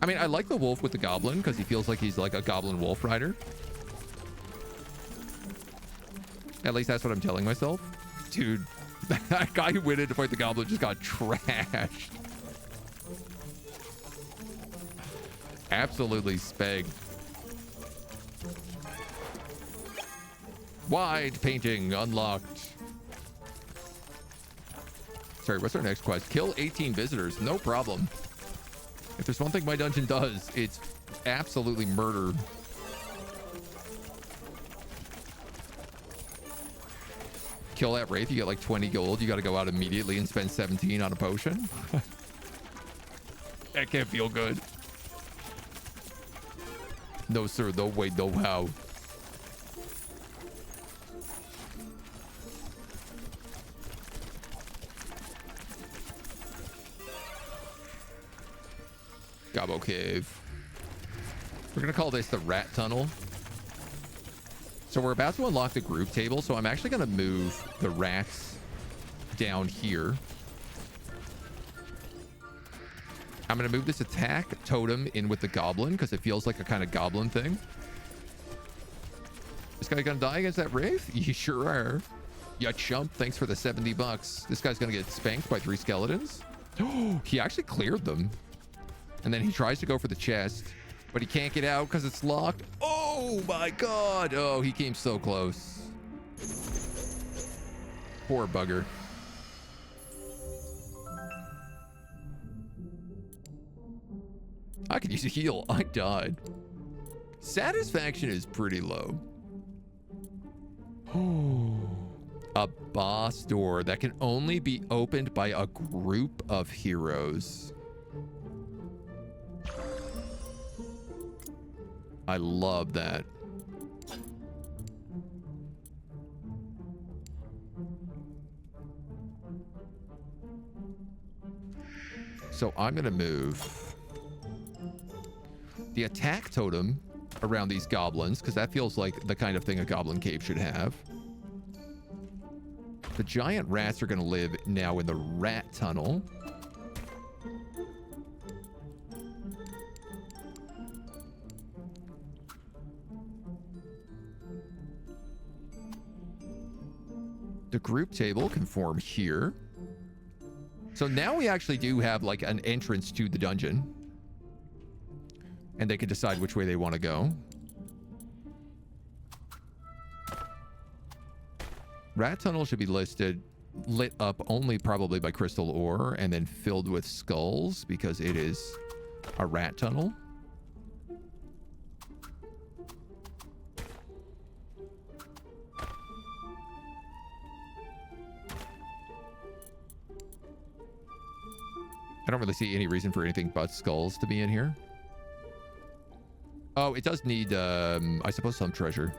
I mean, I like the wolf with the goblin because he feels like he's like a goblin wolf rider. At least that's what I'm telling myself. Dude, that guy who went in to fight the goblin just got trashed. Absolutely spegged. Wide painting unlocked. Sorry, what's our next quest? Kill 18 visitors. No problem. If there's one thing my dungeon does, it's absolutely murder. Kill that wraith, you get like 20 gold. You got to go out immediately and spend 17 on a potion. That can't feel good. No, sir. No way. No how. Gobbo Cave. We're going to call this the Rat Tunnel. So we're about to unlock the group table, so I'm actually going to move the rats down here. I'm going to move this attack totem in with the goblin because it feels like a kind of goblin thing. This guy going to die against that wraith? You sure are. Ya chump, thanks for the 70 bucks. This guy's going to get spanked by 3 skeletons. Oh, he actually cleared them. And then he tries to go for the chest, but he can't get out because it's locked. Oh my god. Oh, he came so close. Poor bugger. I could use a heal. I died. Satisfaction is pretty low. Oh, a boss door that can only be opened by a group of heroes. I love that. So I'm going to move the attack totem around these goblins because that feels like the kind of thing a goblin cave should have. The giant rats are going to live now in the rat tunnel. The group table can form here. So now we actually do have like an entrance to the dungeon. And they can decide which way they want to go. Rat tunnel should be lit up only probably by crystal ore and then filled with skulls because it is a rat tunnel. I don't really see any reason for anything but skulls to be in here. Oh, it does need, I suppose, some treasure.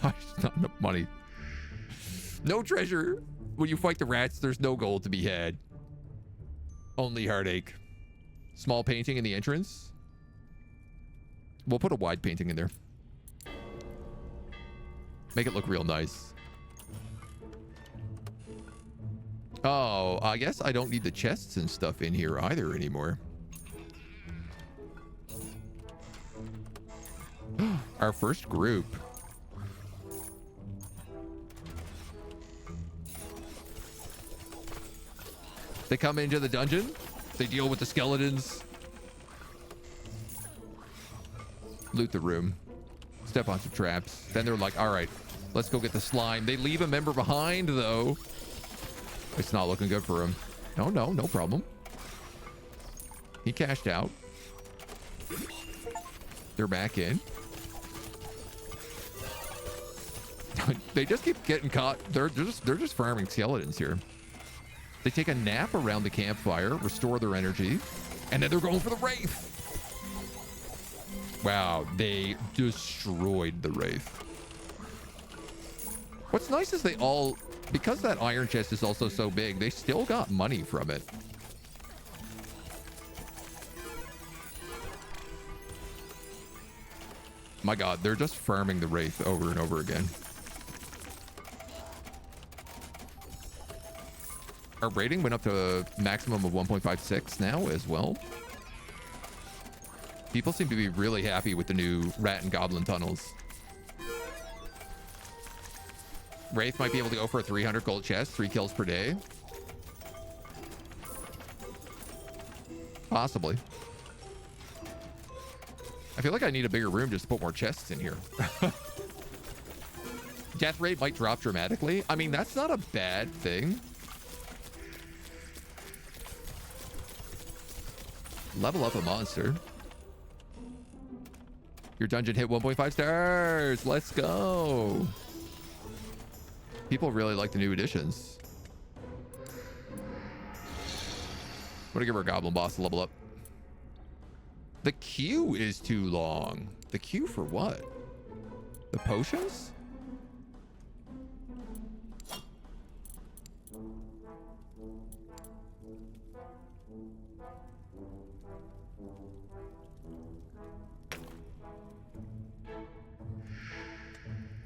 Gosh, not enough money. No treasure. When you fight the rats, there's no gold to be had. Only heartache. Small painting in the entrance. We'll put a wide painting in there. Make it look real nice. Oh, I guess I don't need the chests and stuff in here either anymore. Our first group. They come into the dungeon. They deal with the skeletons. Loot the room. Step on some traps. Then they're like, all right, Let's go get the slime. They leave a member behind, though. It's not looking good for him. No problem. He cashed out. They're back in. They just keep getting caught. They're just farming skeletons here. They take a nap around the campfire, restore their energy, and then they're going for the Wraith. Wow, they destroyed the Wraith. What's nice is they all, because that iron chest is also so big, they still got money from it. My God, they're just farming the Wraith over and over again. Our rating went up to a maximum of 1.56 now as well. People seem to be really happy with the new rat and goblin tunnels. Wraith might be able to go for a 300 gold chest, 3 kills per day. Possibly. I feel like I need a bigger room just to put more chests in here. Death rate might drop dramatically. I mean, that's not a bad thing. Level up a monster. Your dungeon hit 1.5 stars. Let's go. People really like the new additions. I'm gonna give our goblin boss a level up. The queue is too long. The queue for what? The potions?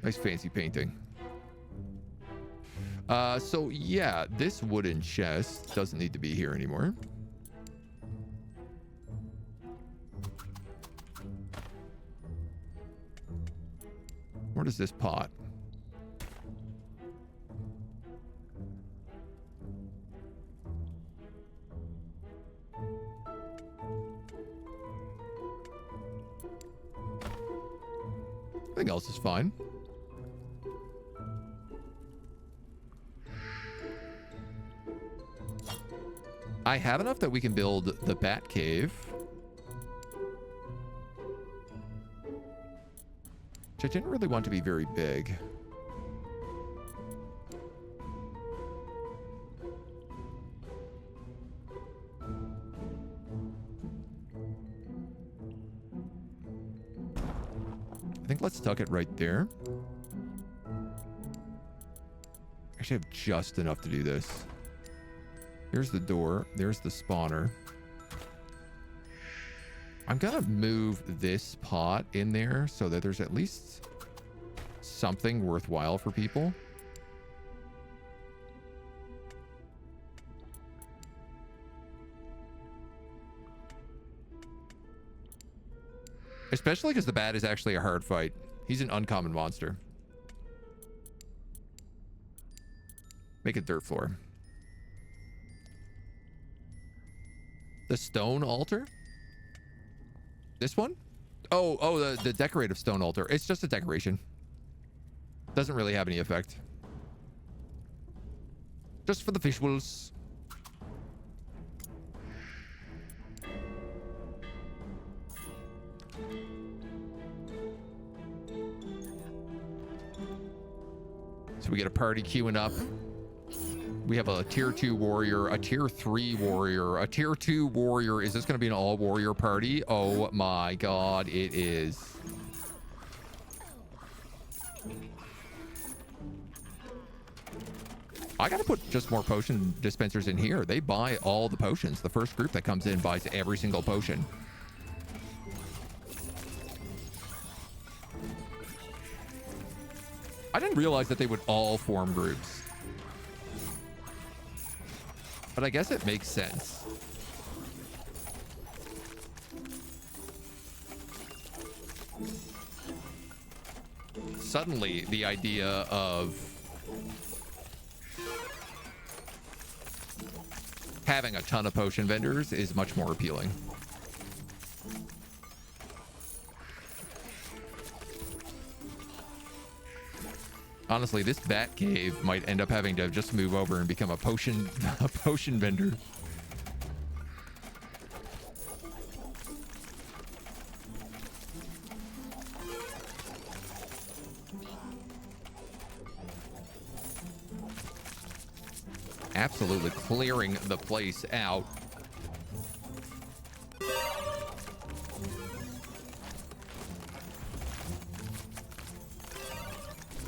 Nice fancy painting. So yeah, this wooden chest doesn't need to be here anymore. Where does this pot? Everything else is fine. I have enough that we can build the bat cave. Which I didn't really want to be very big. I think let's tuck it right there. I actually have just enough to do this. Here's the door. There's the spawner. I'm gonna move this pot in there so that there's at least something worthwhile for people. Especially because the bat is actually a hard fight. He's an uncommon monster. Make it dirt floor. The stone altar? This one? Oh, the decorative stone altar. It's just a decoration. Doesn't really have any effect. Just for the visuals. So we get a party queuing up. We have a tier 2 warrior, a tier 3 warrior, a tier 2 warrior. Is this going to be an all warrior party? Oh my God, it is. I got to put just more potion dispensers in here. They buy all the potions. The first group that comes in buys every single potion. I didn't realize that they would all form groups. But I guess it makes sense. Suddenly, the idea of having a ton of potion vendors is much more appealing. Honestly, this bat cave might end up having to just move over and become a potion a potion vendor. Absolutely clearing the place out.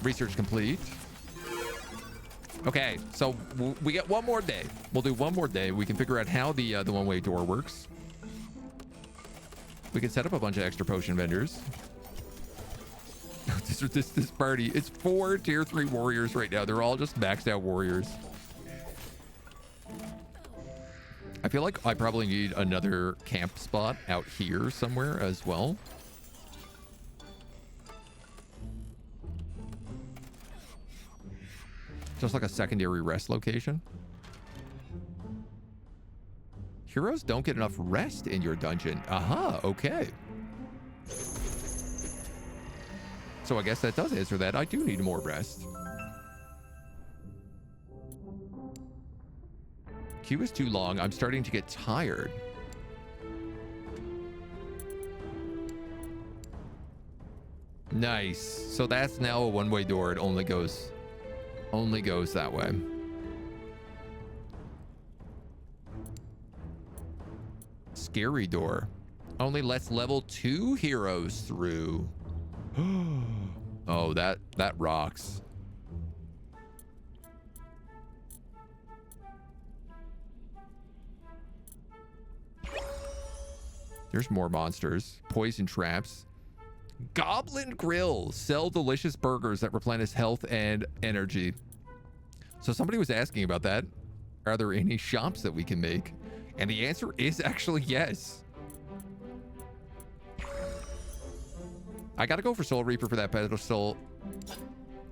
Research complete. Okay, so we get one more day. We'll do one more day. We can figure out how the one-way door works. We can set up a bunch of extra potion vendors. this party, it's 4 tier 3 warriors right now. They're all just maxed out warriors. I feel like I probably need another camp spot out here somewhere as well. Just like a secondary rest location. Heroes don't get enough rest in your dungeon. Aha, okay. So I guess that does answer that. I do need more rest. Queue is too long. I'm starting to get tired. Nice. So that's now a one-way door. It only goes that way. Scary door. Only lets level 2 heroes through. Oh, that rocks. There's more monsters. Poison traps. Goblin Grill. Sell delicious burgers that replenish health and energy. So somebody was asking about that. Are there any shops that we can make? And the answer is actually yes. I gotta go for Soul Reaper for that pedestal.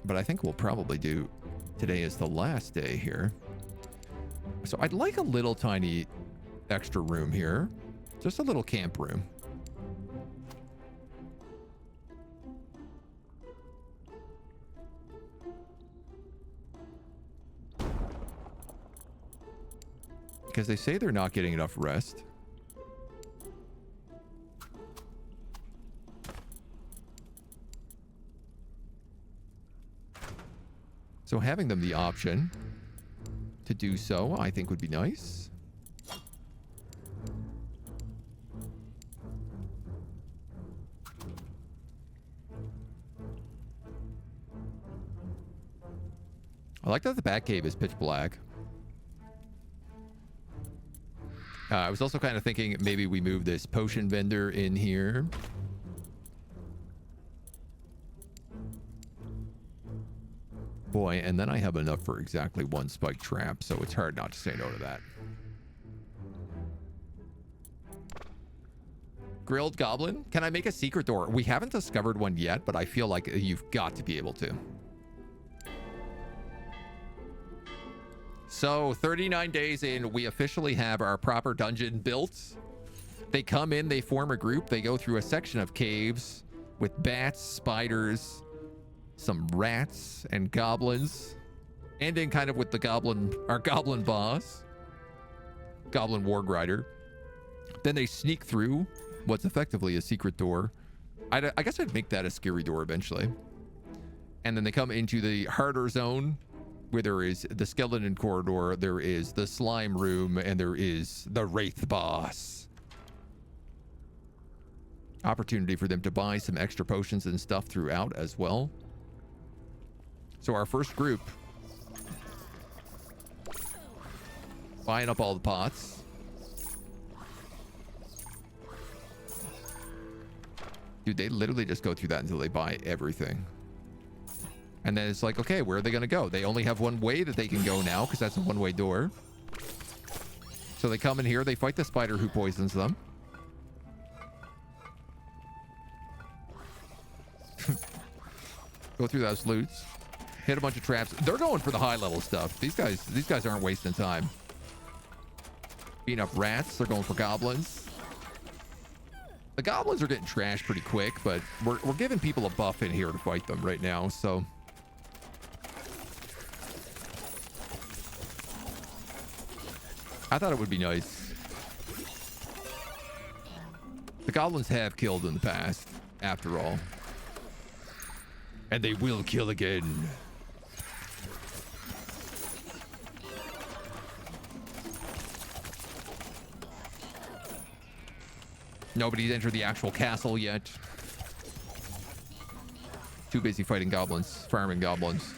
But I think we'll probably do... Today is the last day here. So I'd like a little tiny extra room here. Just a little camp room. Because they say they're not getting enough rest. So having them the option to do so, I think would be nice. I like that the Batcave is pitch black. I was also kind of thinking maybe we move this potion vendor in here. Boy, and then I have enough for exactly one spike trap, so it's hard not to say no to that. Grilled Goblin? Can I make a secret door? We haven't discovered one yet, but I feel like you've got to be able to. So 39 days in, we officially have our proper dungeon built. They come in, they form a group, they go through a section of caves with bats, spiders, some rats and goblins, ending kind of with the our goblin boss, Goblin Warg Rider. Then they sneak through what's effectively a secret door. I guess I'd make that a scary door eventually. And then they come into the harder zone, where there is the skeleton corridor, there is the slime room, and there is the wraith boss. Opportunity for them to buy some extra potions and stuff throughout as well. So our first group, buying up all the pots. Dude, they literally just go through that until they buy everything. And then it's like, okay, where are they going to go? They only have one way that they can go now because that's a one-way door. So they come in here, they fight the spider who poisons them. Go through those loots. Hit a bunch of traps. They're going for the high-level stuff. These guys aren't wasting time. Beating up rats. They're going for goblins. The goblins are getting trashed pretty quick, but we're giving people a buff in here to fight them right now, so... I thought it would be nice. The goblins have killed in the past, after all. And they will kill again. Nobody's entered the actual castle yet. Too busy fighting goblins, farming goblins.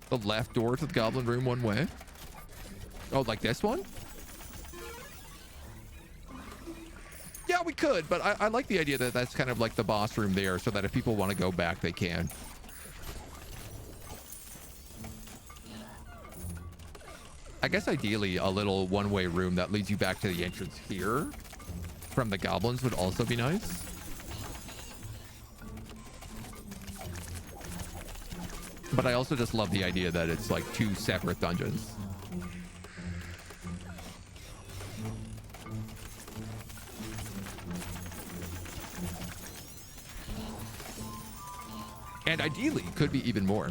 The left door to the goblin room one way. Oh, like this one? Yeah, we could, but I like the idea that that's kind of like the boss room there, so that if people want to go back, they can. I guess ideally a little one-way room that leads you back to the entrance here from the goblins would also be nice. But I also just love the idea that it's like two separate dungeons. And ideally could be even more.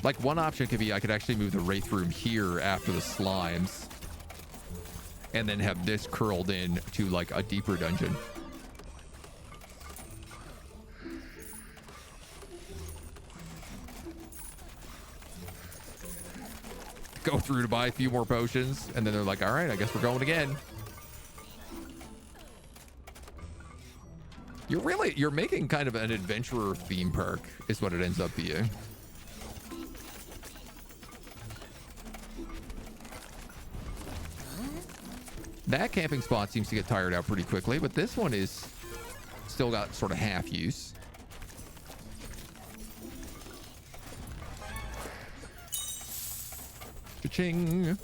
Like one option could be I could actually move the Wraith room here after the slimes. And then have this curled in to like a deeper dungeon. Go through to buy a few more potions. And then they're like, all right, I guess we're going again. You're making kind of an adventurer theme park is what it ends up being. That camping spot seems to get tired out pretty quickly, but this one is still got sort of half use. Cha-ching.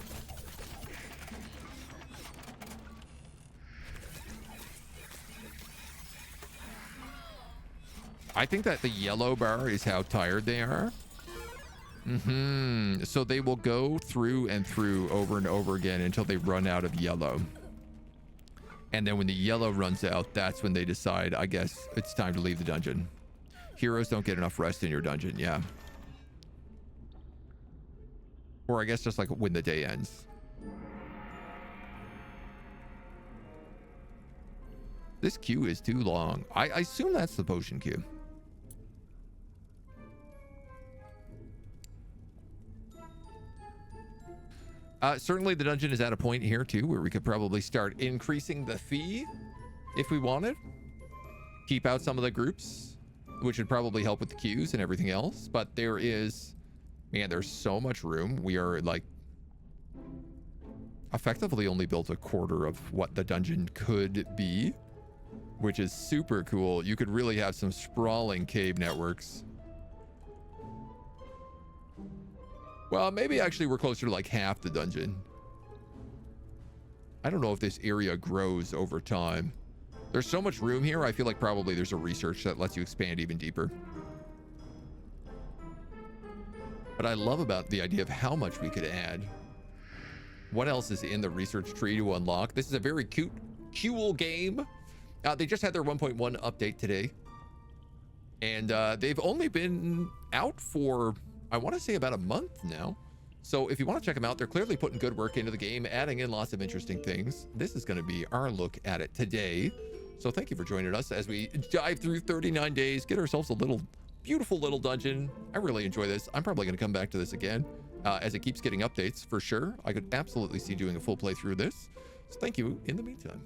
I think that the yellow bar is how tired they are. So they will go through and through over and over again until they run out of yellow. And then when the yellow runs out, that's when they decide, I guess, it's time to leave the dungeon. Heroes don't get enough rest in your dungeon, yeah. Or I guess just like when the day ends. This queue is too long. I assume that's the potion queue. Certainly the dungeon is at a point here too where we could probably start increasing the fee if we wanted. Keep out some of the groups, which would probably help with the queues and everything else. But there is, man, there's so much room. We are like effectively only built a quarter of what the dungeon could be, which is super cool. You could really have some sprawling cave networks. Well, maybe actually we're closer to like half the dungeon. I don't know if this area grows over time. There's so much room here. I feel like probably there's a research that lets you expand even deeper. But I love about the idea of how much we could add. What else is in the research tree to unlock? This is a very cool game. They just had their 1.1 update today. And they've only been out for, I want to say, about a month now. So if you want to check them out, they're clearly putting good work into the game, adding in lots of interesting things. This is going to be our look at it today. So thank you for joining us as we dive through 39 days, get ourselves a little beautiful little dungeon. I really enjoy this. I'm probably going to come back to this again as it keeps getting updates for sure. I could absolutely see doing a full playthrough of this. So thank you in the meantime.